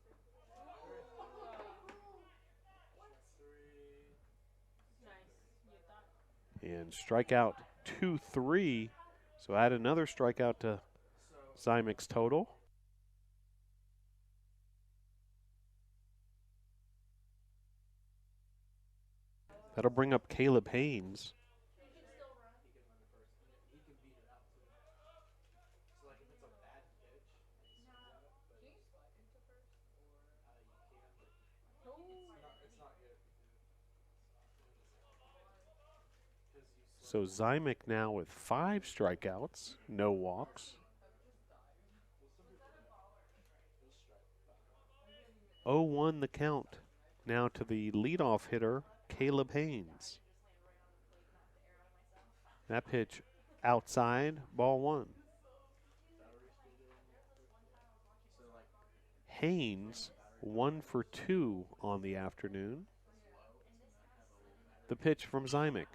was a ball.
Oh. Nice. You thought.
And strikeout 2-3. So add another strikeout to Zymick's total. That'll bring up Caleb Haynes.
He can run in first, and he can beat it out too. So like if it's a bad pitch and he swings at it, but can you slide into first? Or you can, but it's not good if you do.
So Zymick now with 5 strikeouts, no walks. 0-1 the count. Now to the leadoff hitter, Caleb Haynes. That pitch outside, ball 1. Haynes 1 for 2 on the afternoon. The pitch from Zymick.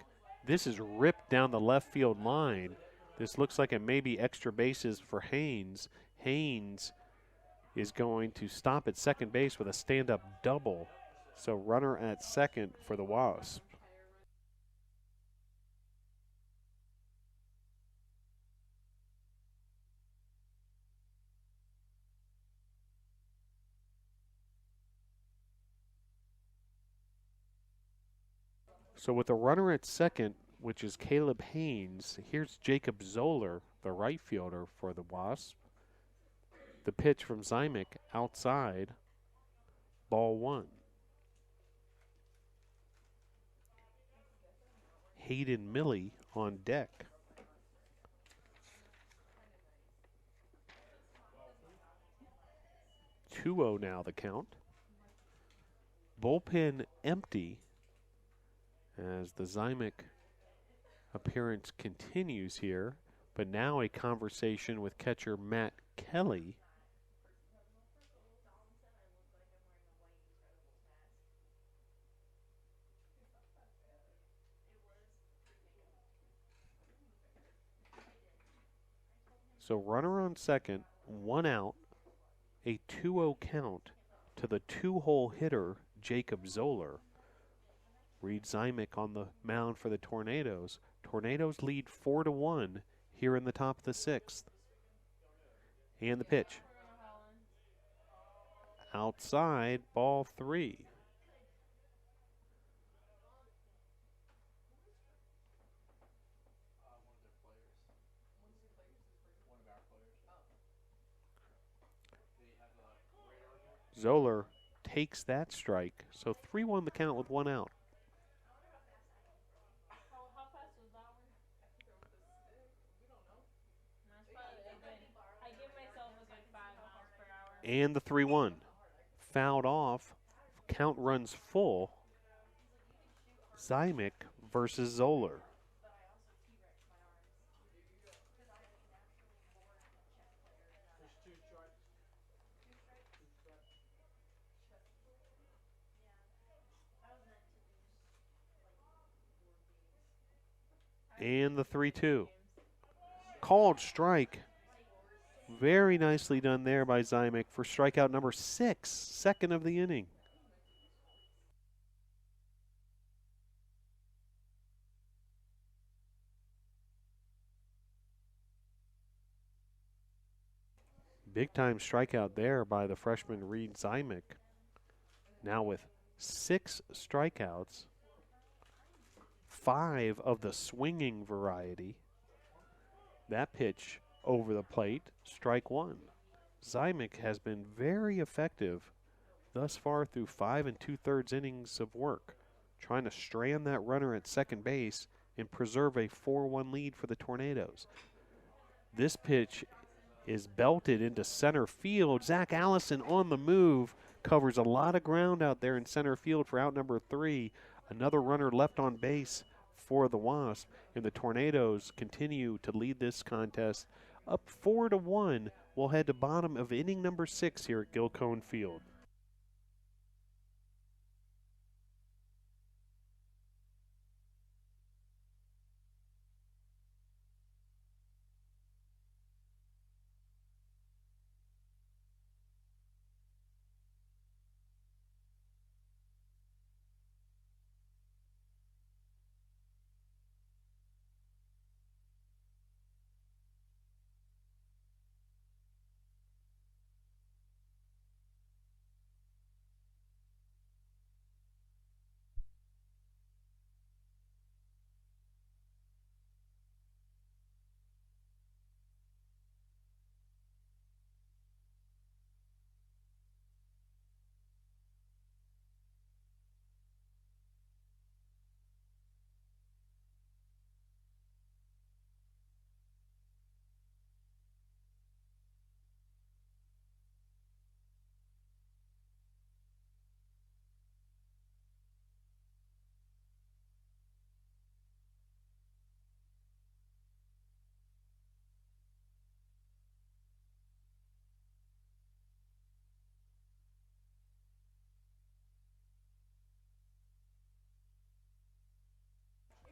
This is ripped down the left field line. This looks like it may be extra bases for Haynes. Haynes is going to stop at second base with a stand-up double. So runner at second for the Wasps. So with a runner at second, which is Caleb Haynes, here's Jacob Zoller the right fielder for the Wasp. The pitch from Zymek outside, ball one. Hayden Milley on deck. 2-0 now the count. Bullpen empty as the Zymek appearance continues here, but now a conversation with catcher Matt Kelly. So runner on second, 1 out, a 2-0 count to the 2-hole hitter Jacob Zoller. Reed Zymek on the mound for the Tornadoes. Tornadoes lead 4-1 here in the top of the sixth. And the pitch. Outside, ball three. Zoller takes that strike. So 3-1 the count with 1 out.
How fast was that one? I give myself a good 5 miles per hour.
And the 3-1. Fouled off. Count runs full. Zymek versus Zoller. And the 3-2. Called strike. Very nicely done there by Zymek for strikeout number 6, second of the inning. Big time strikeout there by the freshman Reed Zymek. Now with 6 strikeouts, 5 of the swinging variety. That pitch over the plate, strike 1. Zymek has been very effective thus far through 5 2/3 innings of work, trying to strand that runner at second base and preserve a 4-1 lead for the Tornadoes. This pitch is belted into center field. Zach Allison on the move, covers a lot of ground out there in center field for out number 3. Another runner left on base for the Wasp, and the Tornadoes continue to lead this contest up 4-1. We'll head to bottom of inning number 6 here at Gilcone Field.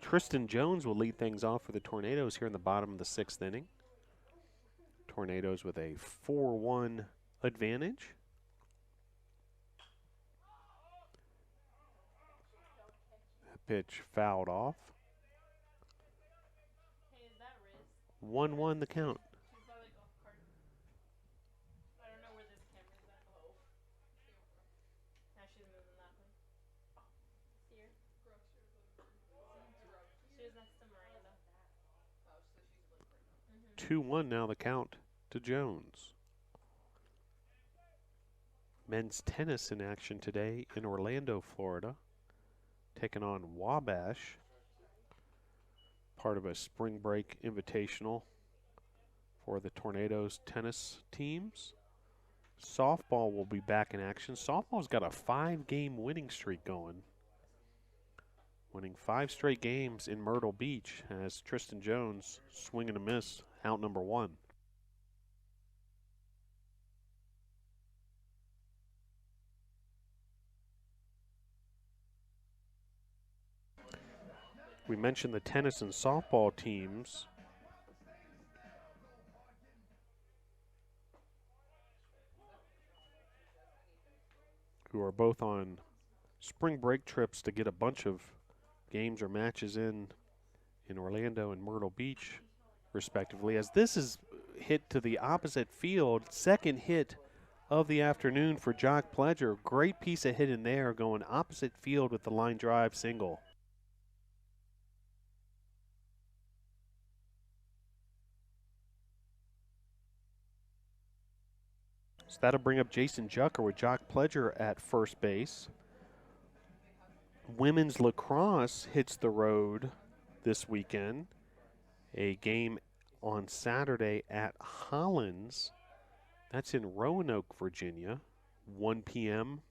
Tristan Jones will lead things off for the Tornadoes here in the bottom of the 6th inning. Tornadoes with a 4-1 advantage. That pitch fouled off.
Hey, is that Riz?
1-1 the count.
She's by the golf cart. I don't know where this camera's at. Oh. Now she's moving that way. See her? She was next to Miranda. Oh, so she's like right now.
2-1 now the count to Jones. Men's tennis in action today in Orlando, Florida, taking on Wabash, part of a spring break invitational for the Tornadoes tennis teams. Softball will be back in action. Softball's got a 5-game winning streak going, winning 5 straight games in Myrtle Beach as Tristan Jones, swing and a miss, out number 1. We mentioned the tennis and softball teams. Who are both on spring break trips to get a bunch of games or matches in Orlando and Myrtle Beach, respectively. As this is hit to the opposite field, second hit of the afternoon for Jock Pledger. Great piece of hit in there, going opposite field with the line drive single. So that'll bring up Jason Jucker with Jock Pledger at first base. Women's lacrosse hits the road this weekend. A game on Saturday at Hollins. That's in Roanoke, Virginia. 1 p.m.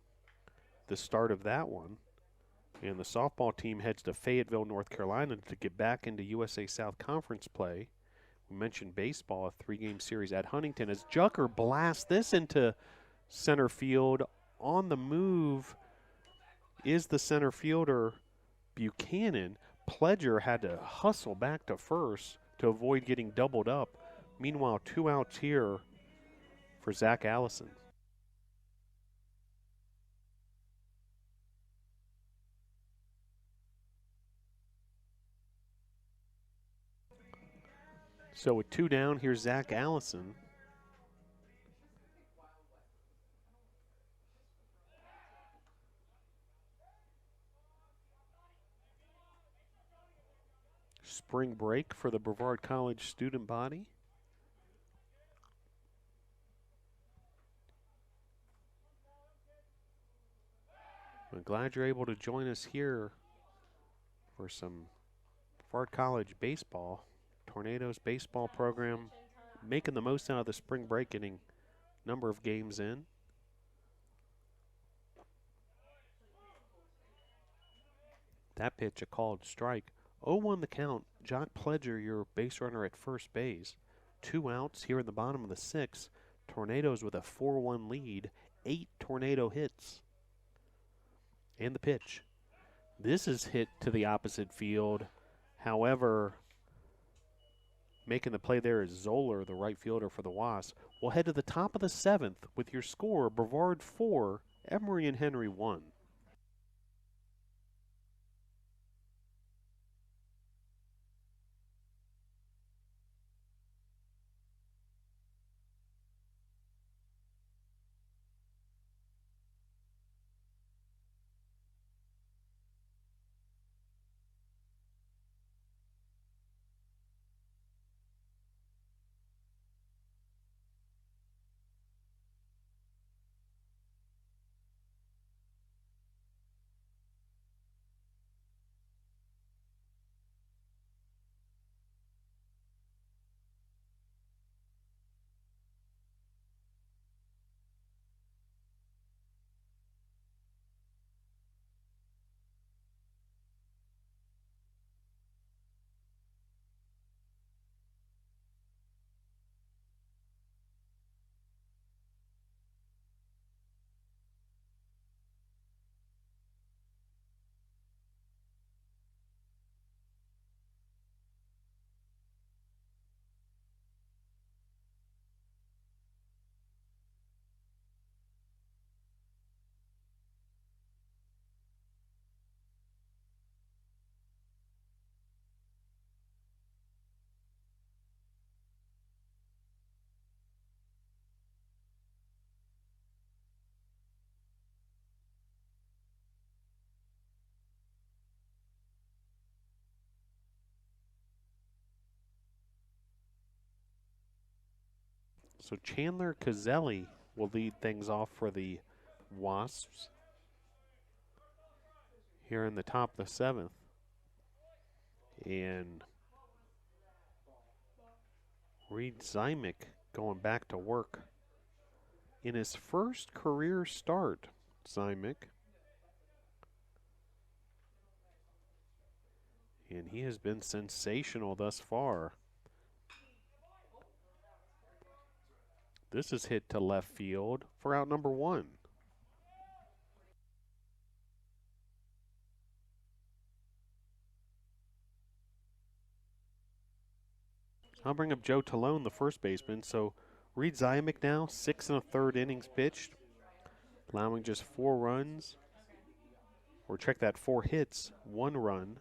the start of that one. And the softball team heads to Fayetteville, North Carolina to get back into USA South Conference play. We mentioned baseball, a 3-game series at Huntington, as Jucker blasts this into center field. On the move is the center fielder, Buchanan. Pledger had to hustle back to first to avoid getting doubled up. Meanwhile, 2 outs here for Zach Allison. So with 2 down, here's Zach Allison. Spring break for the Brevard College student body. I'm glad you're able to join us here for some Brevard College baseball. Tornadoes baseball program making the most out of the spring break, getting a number of games in. That pitch, a called strike. 0-1 the count. Jock Pledger, your base runner at first base. 2 outs here in the bottom of the 6th. Tornadoes with a 4-1 lead. 8 tornado hits. And the pitch. This is hit to the opposite field. However, making the play there is Zoller, the right fielder for the Wasps. We'll head to the top of the 7th with your score, Brevard 4, Emory and Henry 1. So Chandler Cazelli will lead things off for the Wasps here in the top of the 7th. And Reed Zymick going back to work in his first career start. Zymick. And he has been sensational thus far. This is hit to left field for out number 1. I'll bring up Joe Talone, the first baseman. So Reed Zymick now, 6 1/3 innings pitched, allowing just 4 runs. Or check that, 4 hits, 1 run,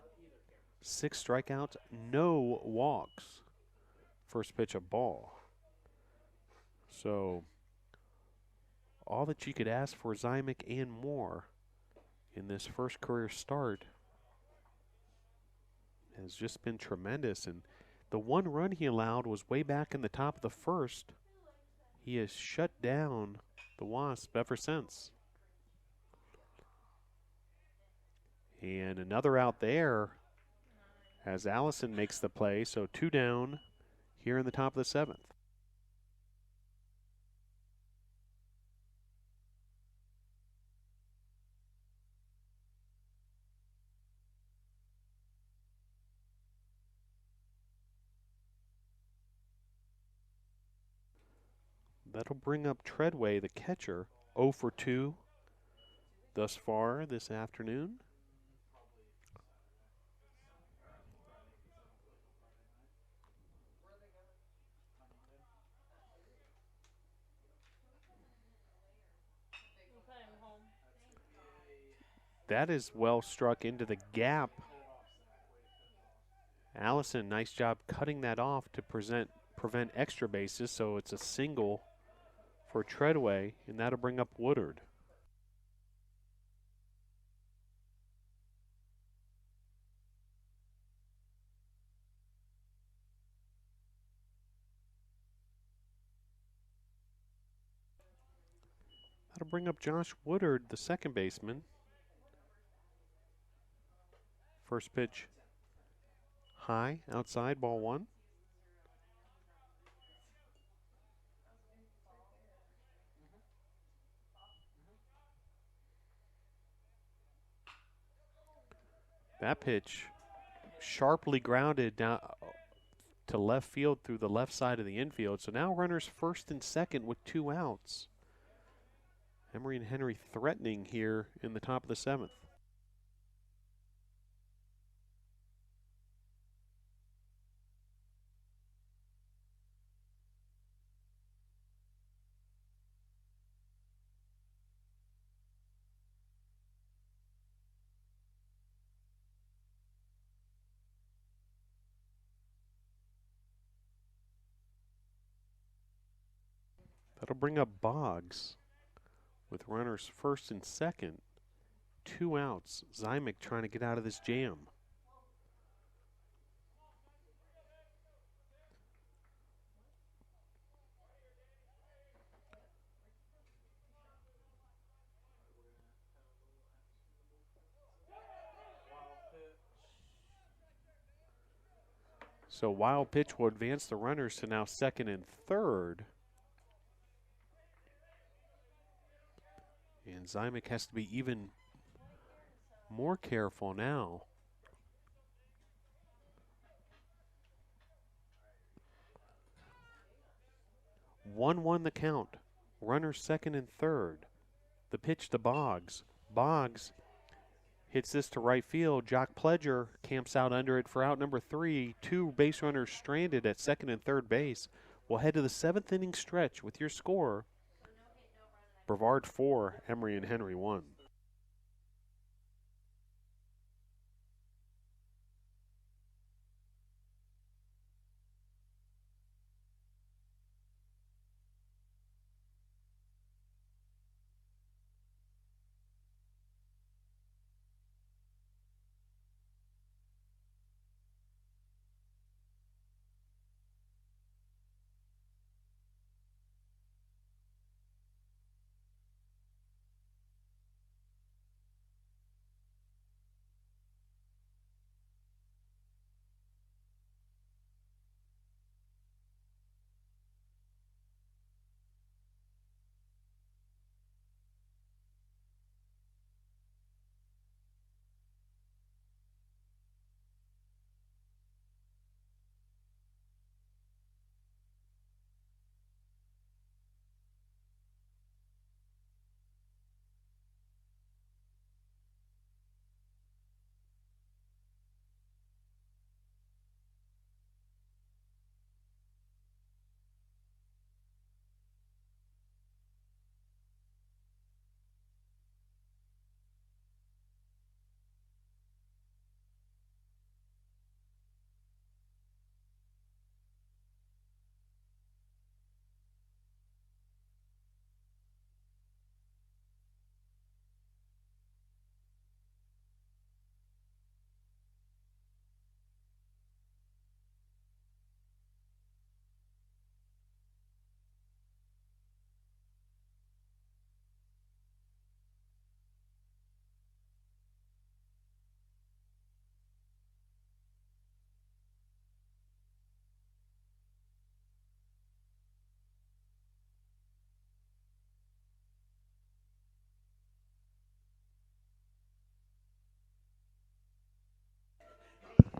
6 strikeouts, no walks. First pitch of ball. So all that you could ask for Zymick and more in this first career start has just been tremendous. And the 1 run he allowed was way back in the top of the first. He has shut down the Wasp ever since. And another out there as Allison makes the play. So 2 down here in the top of the 7th. That'll bring up Treadway, the catcher, 0 for 2 thus far this afternoon. That is well struck into the gap. Allison, nice job cutting that off to prevent extra bases, so it's a single for Treadway, and that'll bring up Woodard. That'll bring up Josh Woodard, the second baseman. First pitch high, outside, ball 1. That pitch sharply grounded down to left field through the left side of the infield. So now runners first and second with 2 outs. Emory and Henry threatening here in the top of the 7th. That'll bring up Boggs with runners first and second. 2 outs. Zymick trying to get out of this jam. So wild pitch will advance the runners to now second and third. And Zymick has to be even more careful now. 1-1 the count. Runners second and third. The pitch to Boggs. Boggs hits this to right field. Jock Pledger camps out under it for out number 3. 2 base runners stranded at second and third base. We'll head to the 7th inning stretch with your score. Brevard 4, Emory and Henry 1.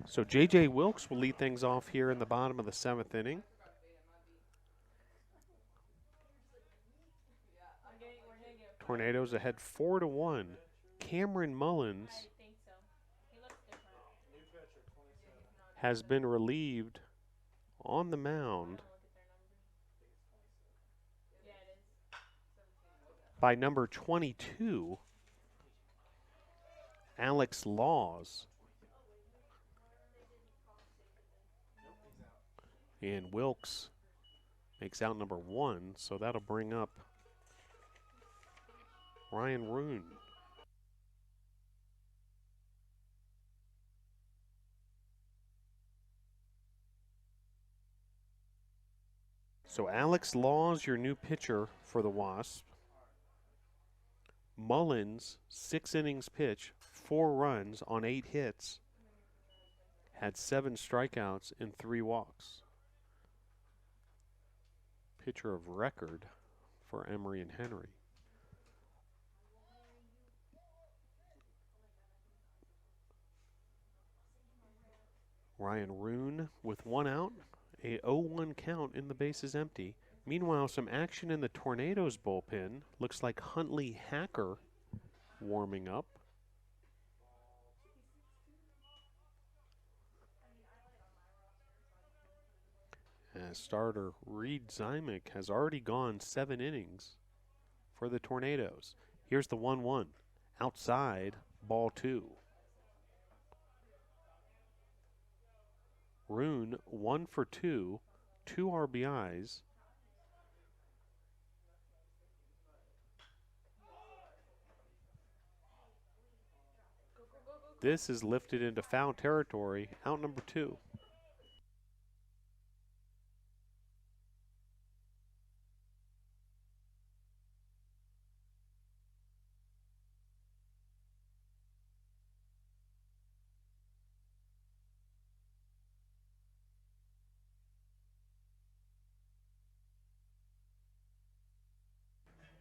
So J.J. Wilkes will lead things off here in the bottom of the 7th inning. Tornadoes ahead 4-1. Cameron Mullins
I think so. He looks different.
New pitcher, 27.
has been relieved on the mound
Look at their numbers.
I think it's 27.
Yeah, it is.
by number 22, Alex Laws.
Nope, he's out.
And Wilkes makes out number 1, so that'll bring up Ryan Roon. So Alex Laws, your new pitcher for the Wasps. Mullins, 6 innings pitch, 4 runs on 8 hits, had 7 strikeouts and 3 walks. Pitcher of record for Emory and Henry. Ryan Roon with 1 out, a 0-1 count and the base is empty. Meanwhile, some action in the Tornadoes bullpen. Looks like Huntley Hacker warming up. As starter Reed Zymick has already gone 7 innings for the Tornadoes. Here's the 1-1. Outside, ball 2. Roon 1 for 2, 2 RBIs. This is lifted into foul territory, out number 2.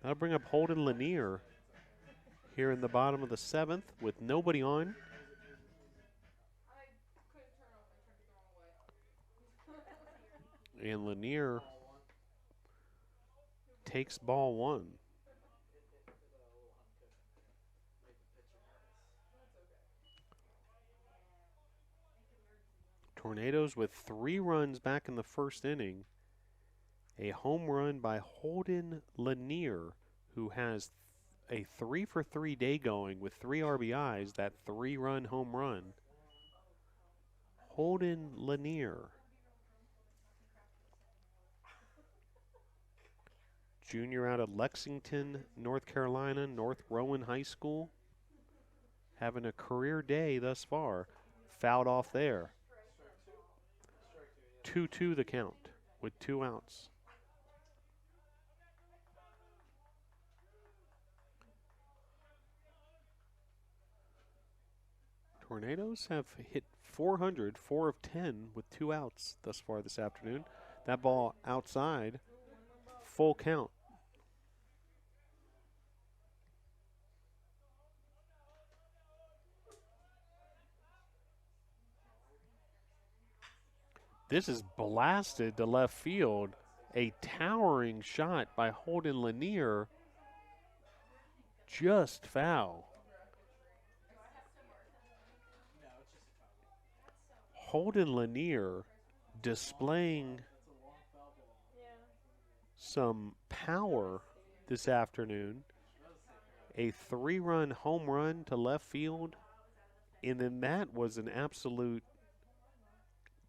That'll bring up Holden Lanier here in the bottom of the 7th with nobody on. And Lanier takes ball 1.
Hit a little hum cushion there. Made the pitcher nervous.
Tornadoes with 3 runs back in the first inning. A home run by Holden Lanier, who has a 3 for 3 day going with 3 RBIs, that 3-run home run. Holden Lanier. Junior out of Lexington, North Carolina, North Rowan High School. Having a career day thus far. Fouled off there. 2-2 the count with 2 outs. Tornadoes have hit 400, 4 of 10 with 2 outs thus far this afternoon. That ball outside, full count. This is blasted to left field. A towering shot by Holden Lanier. Just foul.
No, it's just a foul.
Holden Lanier displaying
It's a long foul ball.
Yeah.
some power this afternoon. A 3-run home run to left field. And then that was an absolute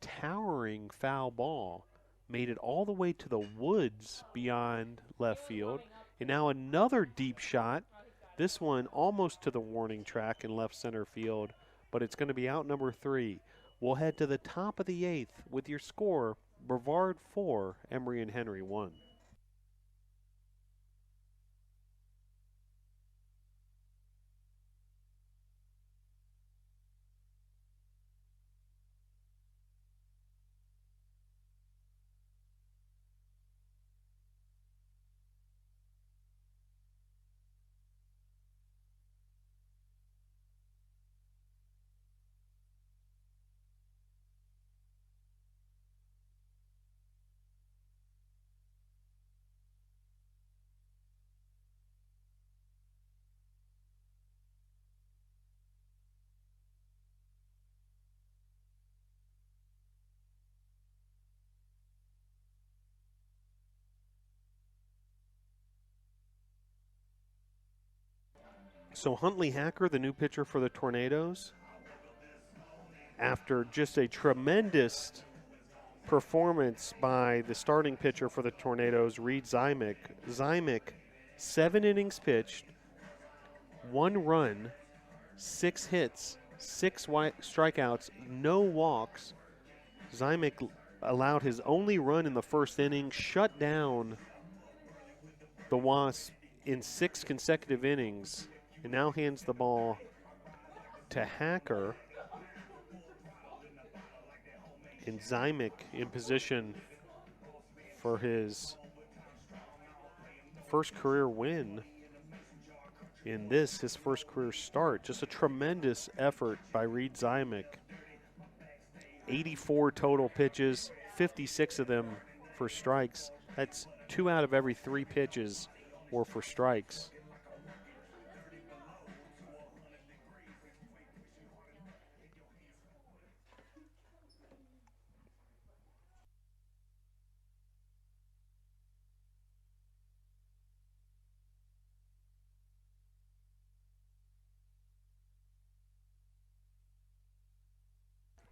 towering foul ball. Made it all the way to the woods beyond left field. And now another deep shot. This one almost to the warning track in left center field, but it's going to be out number 3. We'll head to the top of the 8th with your score, Brevard 4, Emory and Henry 1. So Huntley Hacker, the new pitcher for the Tornadoes, after just a tremendous performance by the starting pitcher for the Tornadoes, Reed Zymick. Zymick, 7 innings pitched, 1 run, 6 hits, 6 strikeouts, no walks. Zymick allowed his only run in the first inning, shut down the Wasps in 6 consecutive innings, and now hands the ball to Hacker. And Zymick in position for his first career win in this, his first career start. Just a tremendous effort by Reed Zymick. 84 total pitches, 56 of them for strikes. That's 2 out of every 3 pitches were for strikes.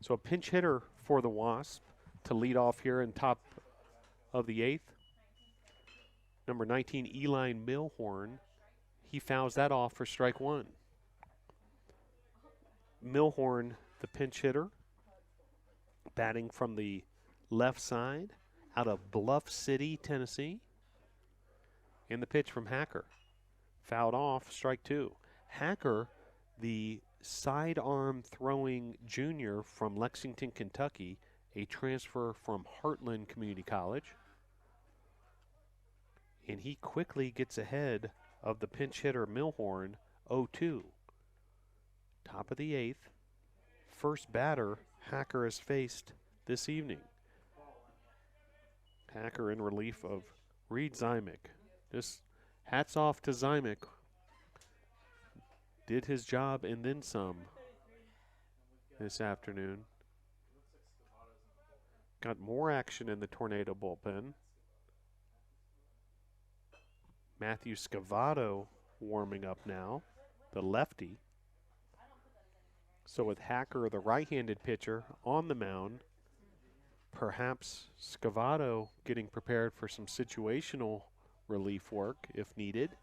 So a pinch hitter for the Wasp to lead off here in top of the 8th. Number 19, Eli Milhorn. He fouls that off for strike 1. Milhorn, the pinch hitter, batting from the left side out of Bluff City, Tennessee. And the pitch from Hacker. Fouled off, strike 2. Hacker, the sidearm throwing junior from Lexington, Kentucky, a transfer from Heartland Community College. And he quickly gets ahead of the pinch hitter Milhorn, 0-2. Top of the 8th. First batter Hacker has faced this evening. Hacker in relief of Reed Zymick. Just hats off to Zymick. Did his job and then some this afternoon. Got more action in the Tornado bullpen. Matthew Scavato warming up now, the lefty. So with Hacker, the right-handed pitcher, on the mound, perhaps Scavato getting prepared for some situational relief work if needed.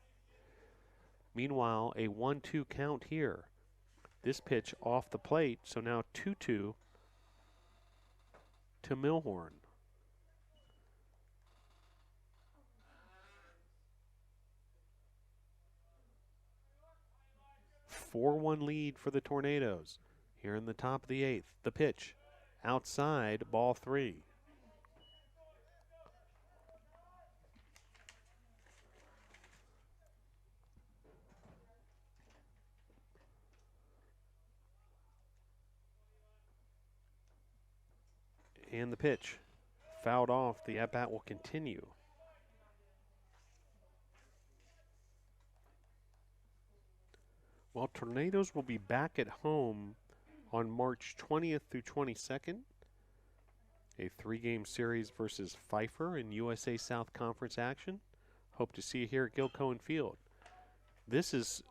Meanwhile, a 1-2 count here. This pitch off the plate, so now 2-2 to Milhorn. A 4-1 lead for the Tornadoes here in the top of the 8th. The pitch outside, ball 3. And the pitch fouled off. The at-bat will continue. Well, Tornadoes will be back at home on March 20th through 22nd. A 3-game series versus Pfeiffer in USA South Conference action. Hope to see you here at Gil Cohen Field. This is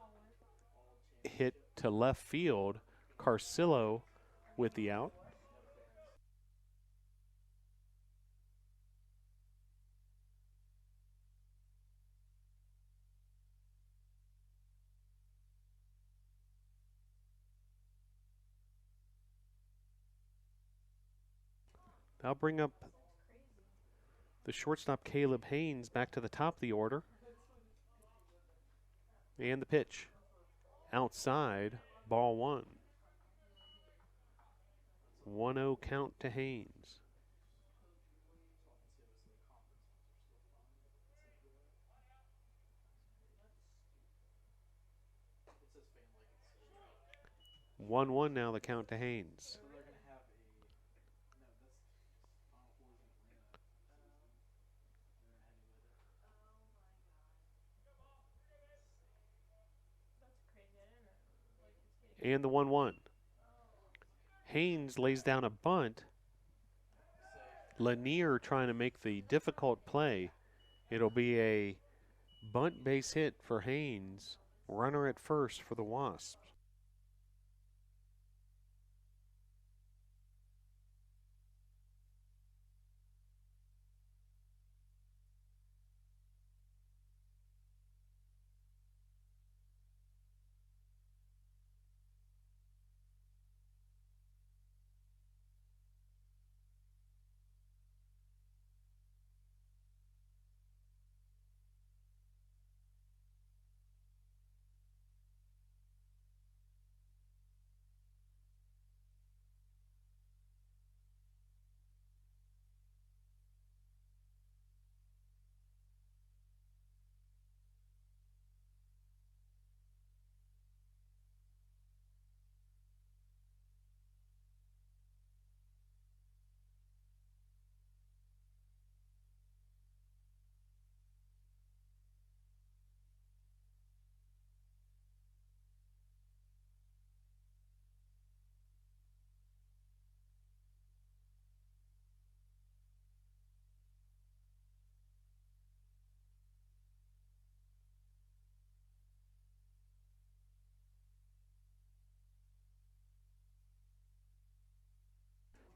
hit to left field. Carcillo with the out. That'll bring up the shortstop Caleb Haynes back to the top of the order. And the pitch outside, ball 1. 1-0 count to Haynes.
It says fan like it's
1-1 now, the count to Haynes.
So they're gonna have a no. That's Final Four's in Atlanta this season. They're heading with it.
That's crazy. I didn't know. Like, it's getting.
And the 1-1. Haynes lays down a bunt. Lanier trying to make the difficult play. It'll be a bunt base hit for Haynes. Runner at first for the Wasps.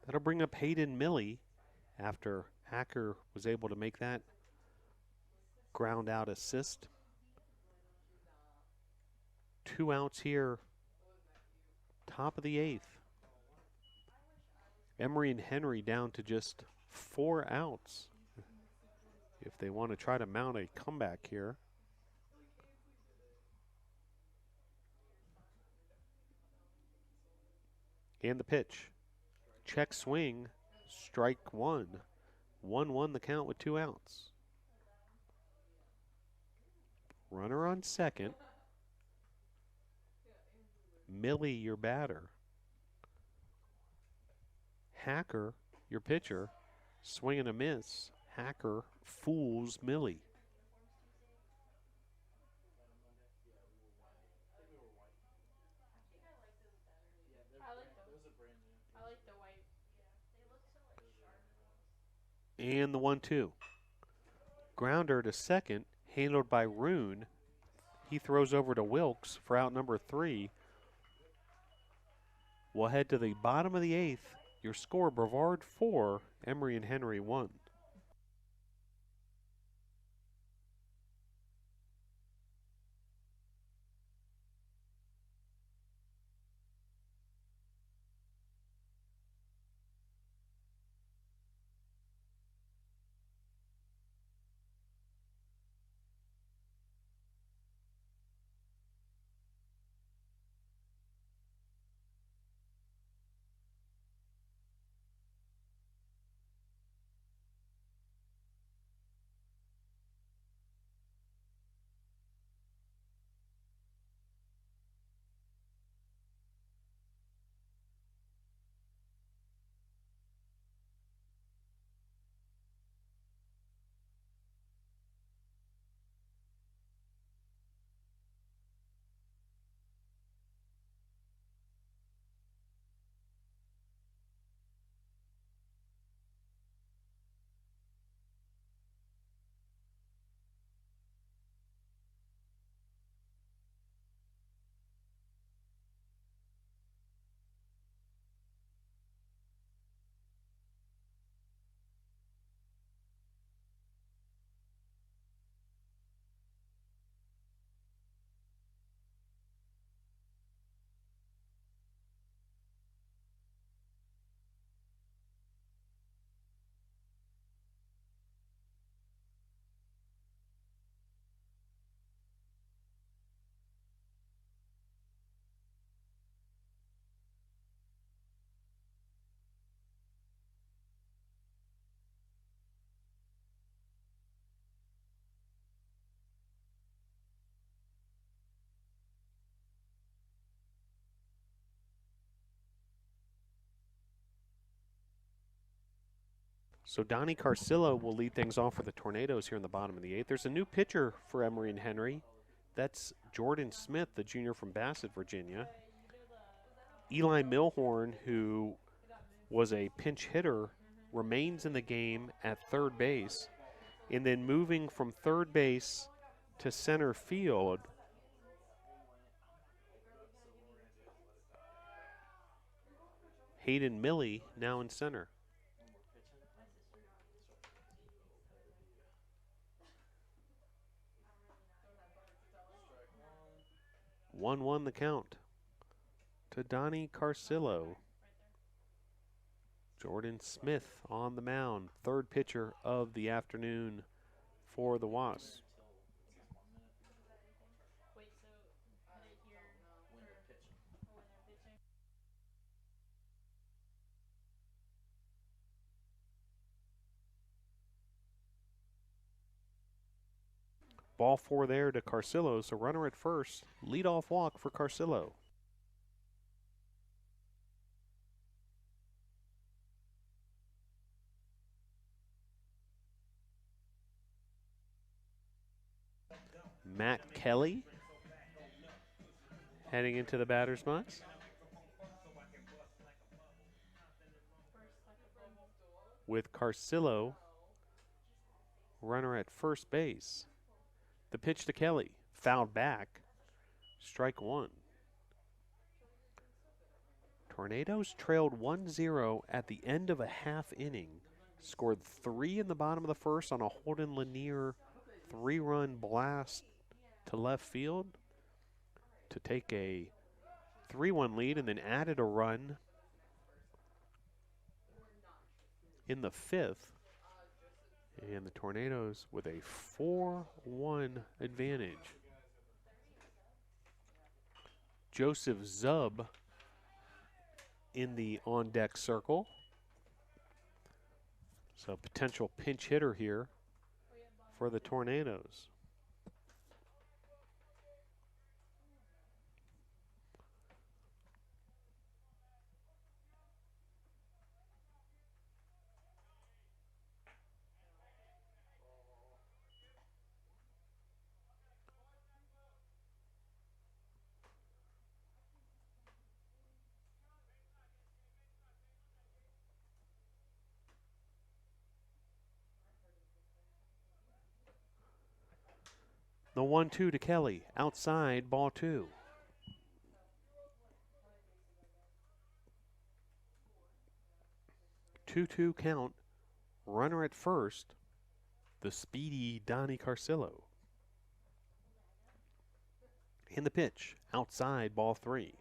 That'll bring up Hayden Millie after Hacker was able to make that ground out assist. 2 outs here, top of the 8th. Emory and Henry down to just 4 outs if they want to try to mount a comeback here. And the pitch. Check swing, strike 1. 1-1 the count with 2 outs. Runner on second. Millie, your batter. Hacker, your pitcher. Swing and a miss. Hacker fools Millie.
I like them.
Those are brand new.
I like the white.
They look so like sharp.
And the 1-2. Grounder to second, handled by Rune. He throws over to Wilkes for out number 3. We'll head to the bottom of the 8th. Your score, Brevard 4, Emory and Henry 1. So Donnie Carcillo will lead things off for the Tornadoes here in the bottom of the 8th. There's a new pitcher for Emory and Henry. That's Jordan Smith, the junior from Bassett, Virginia. Eli Milhorn, who was a pinch hitter, remains in the game at third base. And then moving from third base to center field Hayden Milley now in center.
When we're pitching, I'm instructing this little better be. Strike one.
1-1 the count to Donnie Carcillo. Jordan Smith on the mound, third pitcher of the afternoon for the Wasps.
Until this is 1 minute.
Wait, so put it here
When they're
for
pitching.
when they're pitching.
Ball 4 there to Carcillo, so runner at first. Leadoff walk for Carcillo. Matt Kelly heading into the batter's box. With Carcillo, runner at first base. The pitch to Kelly, fouled back, strike one. Tornadoes trailed 1-0 at the end of a half inning. Scored 3 in the bottom of the first on a Holden Lanier 3-run blast to left field to take a 3-1 lead, and then added a run in the fifth. And the Tornadoes with a 4-1 advantage. Joseph Zub in the on-deck circle. So potential pinch hitter here for the Tornadoes. The 1-2 to Kelly, outside, ball 2. Two-two count, runner at first, the speedy Donnie Carcillo. In the pitch, outside, ball 3.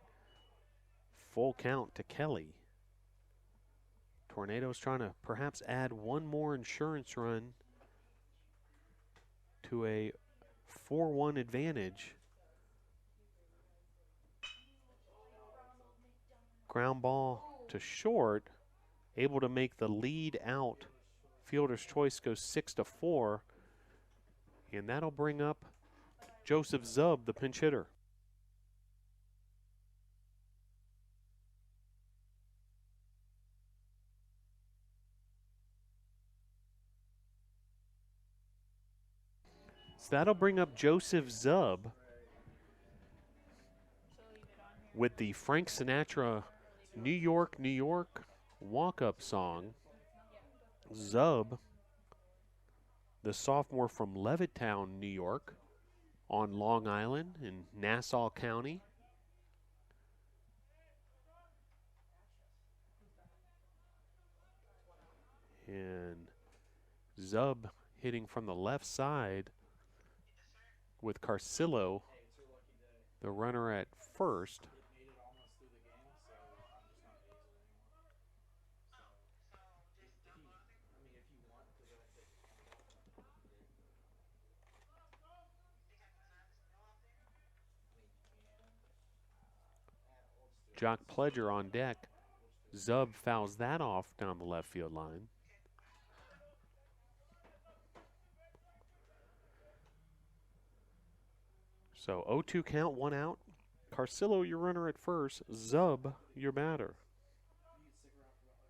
Full count to Kelly. Tornadoes trying to perhaps add one more insurance run to a 4-1 advantage. Ground ball to short, able to make the lead out. Fielder's choice goes 6-4, and that'll bring up Joseph Zub, the pinch hitter. So that'll bring up Joseph Zub with the Frank Sinatra New York, New York walk-up song. Zub, the sophomore from Levittown, New York, on Long Island in Nassau County. And Zub hitting from the left side with Carcillo, the runner at first.
It made it almost through the game, so I'm just not phased anymore. So, if you want to go ahead and take the count off,
Jock Pledger on deck. Zub fouls that off down the left field line. So 0-2 count, 1 out. Carcillo, your runner at first. Zub, your batter.
you can stick around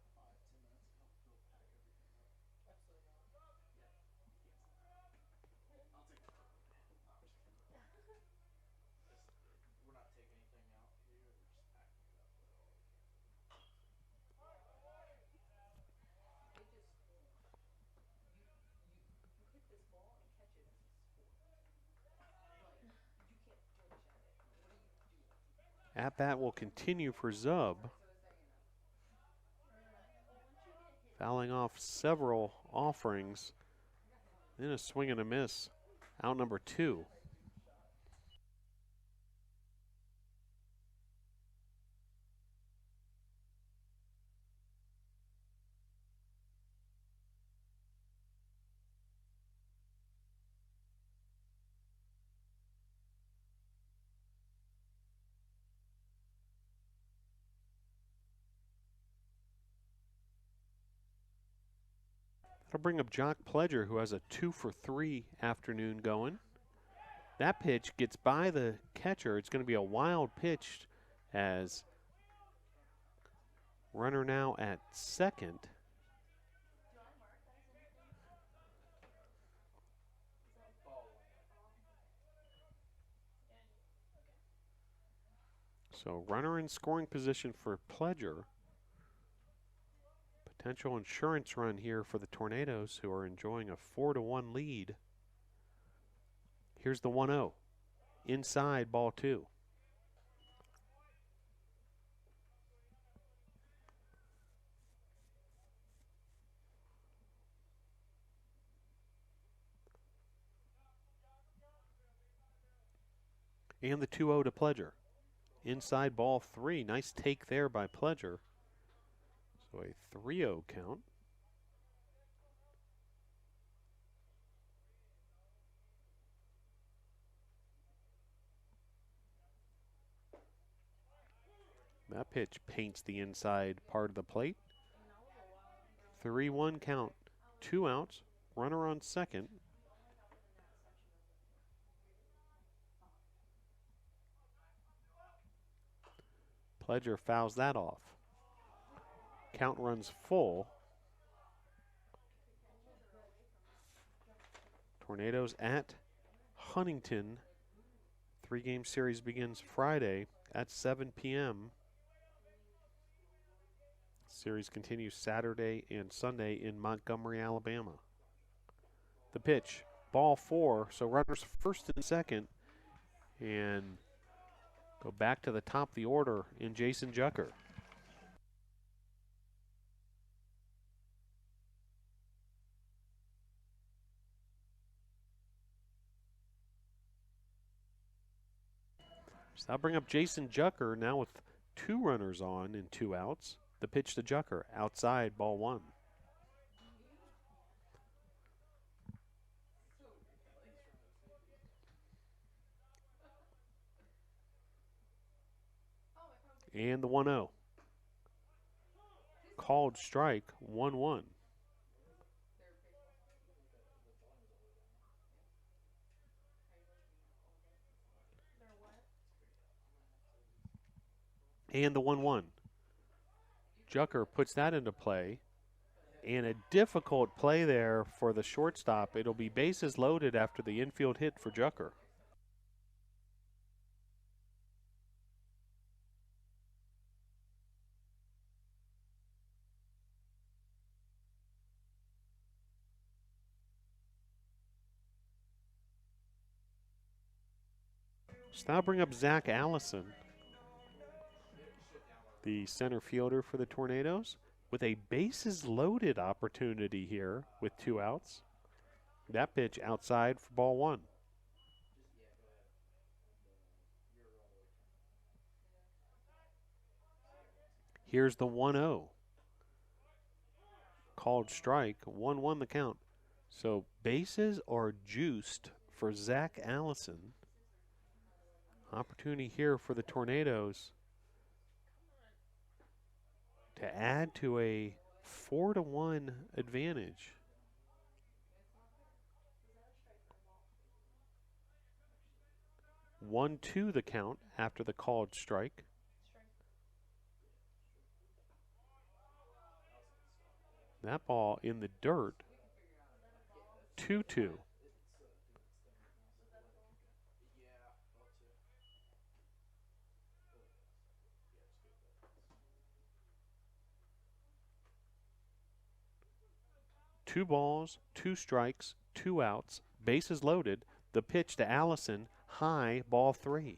for about like 5-10 minutes and help pack everything up. Absolutely not. Yeah, you can't. I'll take that. No, I'm just kidding. We're not taking anything out here. We're just packing it up.
At bat will continue for Zub. fouling off several offerings. Then a swing and a miss. Out number 2. That'll bring up Jock Pledger, who has a 2 for 3 afternoon going. That pitch gets by the catcher. It's going to be a wild pitch as runner now at second. So runner in scoring position for Pledger. Potential insurance run here for the Tornadoes, who are enjoying a 4-1 lead. Here's the 1-0. Inside, ball 2. And the 2-0 to Pledger. Inside, ball 3. Nice take there by Pledger. So a 3-0 count. That pitch paints the inside part of the plate. 3-1 count. 2 outs. Runner on second. Pledger fouls that off. Count runs full. Tornadoes at Huntington. 3-game series begins Friday at 7 p.m. Series continues Saturday and Sunday in Montgomery, Alabama. The pitch, ball 4, so runners first and second, and go back to the top of the order in Jason Jucker. So that'll bring up Jason Jucker now with 2 runners on and 2 outs. The pitch to Jucker, outside, ball 1. And the 1-0. Called strike, 1-1. And the 1-1. Jucker puts that into play. And a difficult play there for the shortstop. It'll be bases loaded after the infield hit for Jucker. So that'll bring up Zach Allison, the center fielder for the Tornadoes, with a bases loaded opportunity here with 2 outs. That pitch outside for ball 1. Here's the 1-0. Called strike, 1-1 the count. So bases are juiced for Zach Allison. Opportunity here for the Tornadoes to add to a 4-1 advantage. 1-2 the count after the called strike. That ball in the dirt. 2-2. Two balls, 2 strikes, 2 outs, bases loaded. The pitch to Allison, high, ball 3.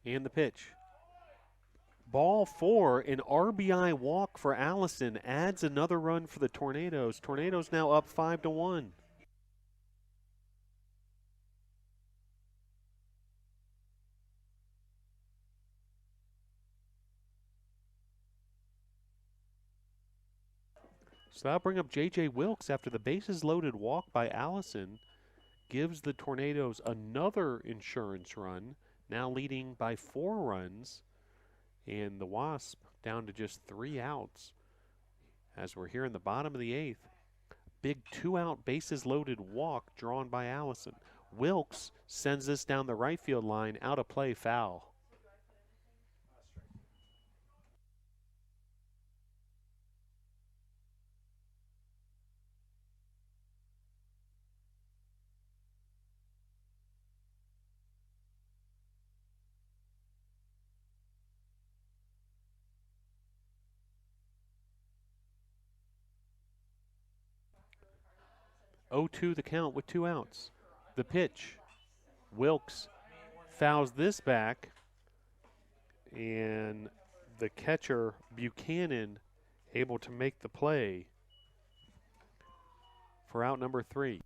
And the pitch. Ball 4, an RBI walk for Allison adds another run for the Tornadoes. Tornadoes now up 5-1. So that'll bring up J.J. Wilkes after the bases loaded walk by Allison gives the Tornadoes another insurance run, now leading by 4 runs, and the Wasp down to just 3 outs. As we're here in the bottom of the 8th, big 2-out bases loaded walk drawn by Allison. Wilkes sends this down the right field line, out of play, foul. Oh, 2 the count with 2 outs. The pitch. Wilkes fouls this back, and the catcher, Buchanan, able to make the play for out number 3.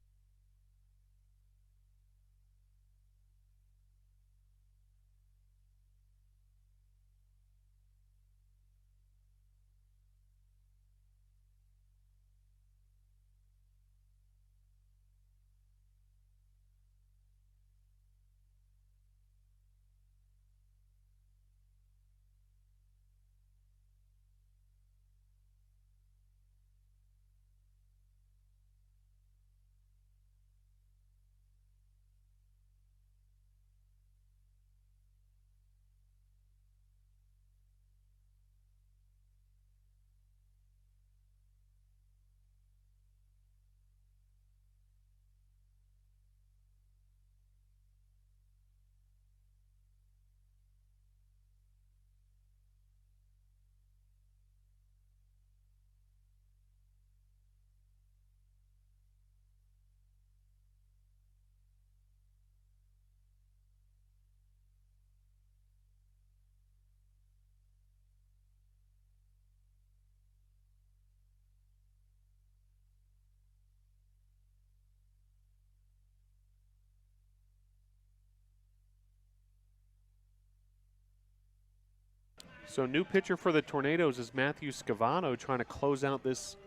So new pitcher for the Tornadoes is Matthew Scavano, trying to close out this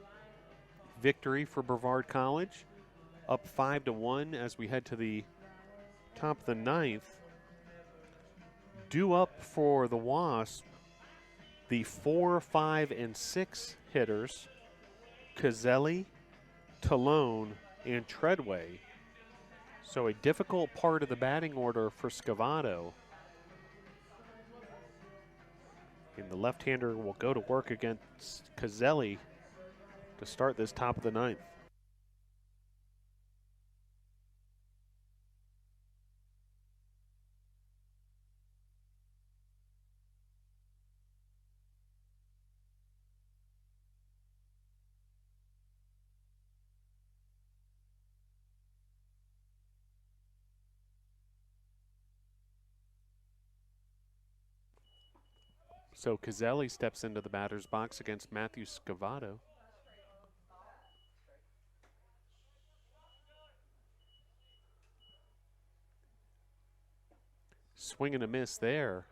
victory for Brevard College. Up 5-1 as we head to the top of the 9th. Due up for the Wasp, the 4, 5, and 6 hitters, Cazelli, Talone, and Treadway. So a difficult part of the batting order for Scavano. And the left-hander will go to work against Cazelli to start this top of the 9th. So Cazelli steps into the batter's box against Matthew Scavano. Swing and a miss there.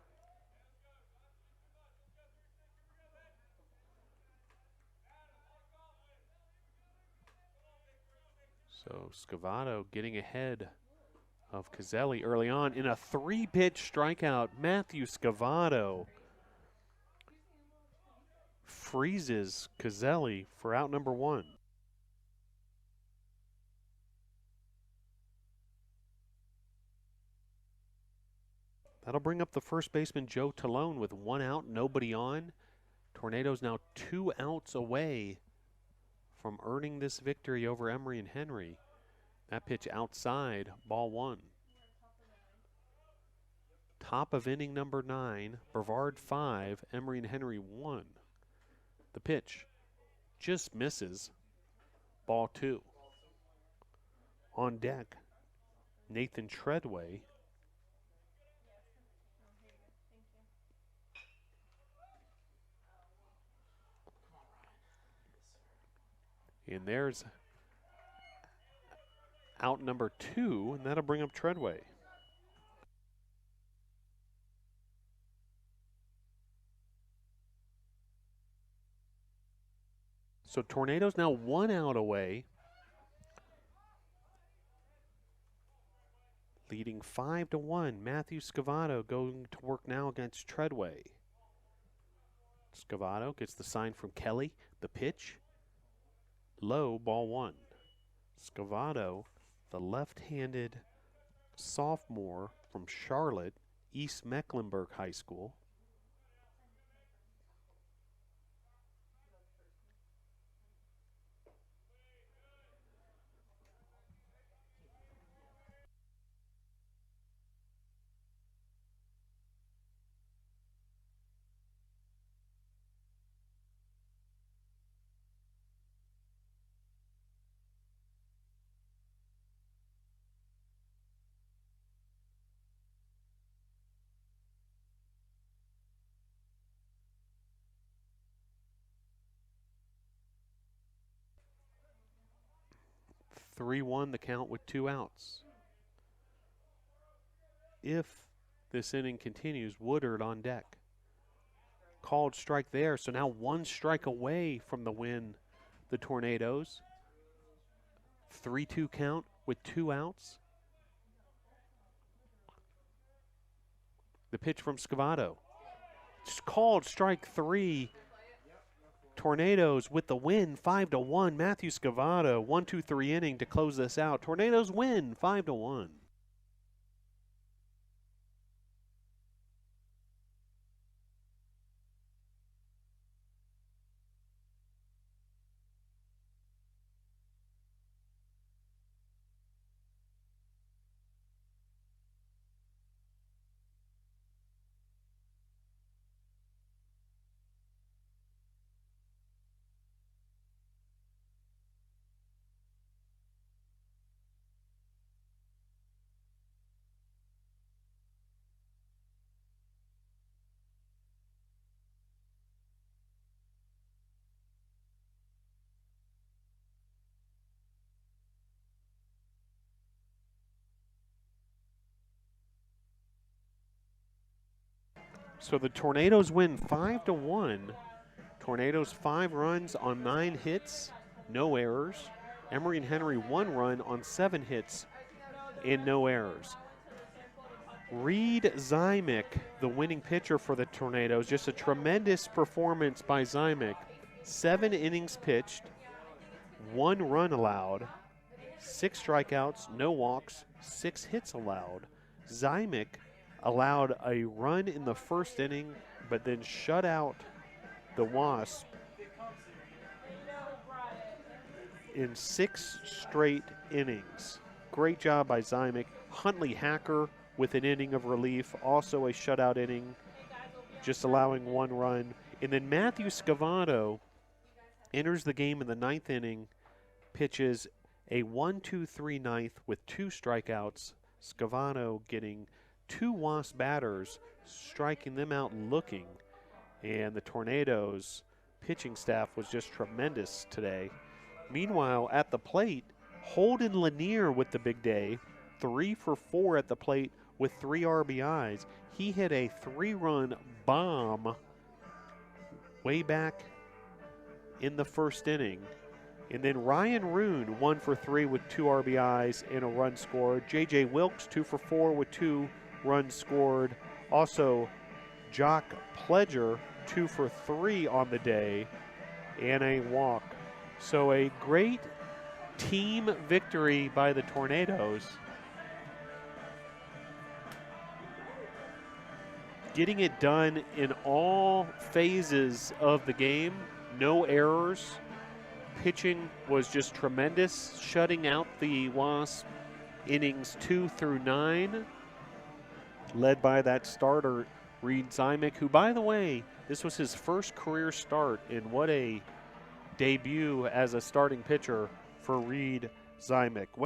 So Scavano getting ahead of Cazelli early on in a 3-pitch strikeout. Matthew Scavano freezes Cazelli for out number 1. That'll bring up the first baseman, Joe Talone, with 1 out, nobody on. Tornadoes now 2 outs away from earning this victory over Emory and Henry. That pitch outside, ball 1. Top of inning number 9, Brevard 5, Emory and Henry 1. The pitch just misses, ball 2. On deck, Nathan Treadway. And there's out number 2, and that'll bring up Treadway. So Tornadoes now 1 out away, leading 5-1. Matthew Scavato going to work now against Treadway. Scavato gets the sign from Kelly. The pitch, low, ball 1. Scavato, the left-handed sophomore from Charlotte, East Mecklenburg High School. Three-one the count with 2 outs. If this inning continues, Woodard on deck. Called strike there, so now 1 strike away from the win, the Tornadoes. 3-2 count with 2 outs. The pitch from Scavato. It's called strike 3. Tornadoes with the win, 5-1. Matthew Scavato, 1-2-3 inning to close this out. Tornadoes win, 5-1. So the Tornadoes win 5-1. Tornadoes 5 runs on 9 hits, no errors. Emory and Henry 1 run on 7 hits and no errors. Reed Zymick, the winning pitcher for the Tornadoes, just a tremendous performance by Zymick. 7 innings pitched, 1 run allowed, 6 strikeouts, no walks, 6 hits allowed. Zymick allowed a run in the first inning, but then shut out the Wasp in 6 straight innings. Great job by Zymick. Huntley Hacker with an inning of relief, also a shutout inning, just allowing 1 run. And then Matthew Scavato enters the game in the 9th inning, pitches a 1-2-3 ninth with 2 strikeouts. Scavato getting 2 Wasp batters, striking them out looking. And the Tornadoes pitching staff was just tremendous today. Meanwhile, at the plate, Holden Lanier with the big day, 3 for 4 at the plate with 3 RBIs. He hit a 3-run bomb way back in the first inning. And then Ryan Roon, 1 for 3 with 2 RBIs and a run scored. J.J. Wilkes, 2 for 4 with 2 runs scored. Also, Jock Pledger, 2 for 3 on the day and a walk. So a great team victory by the Tornadoes. Getting it done in all phases of the game. No errors. Pitching was just tremendous, shutting out the Wasp innings 2 through 9, led by that starter, Reed Zymick, who, by the way, this was his first career start, and what a debut as a starting pitcher for Reed Zymick.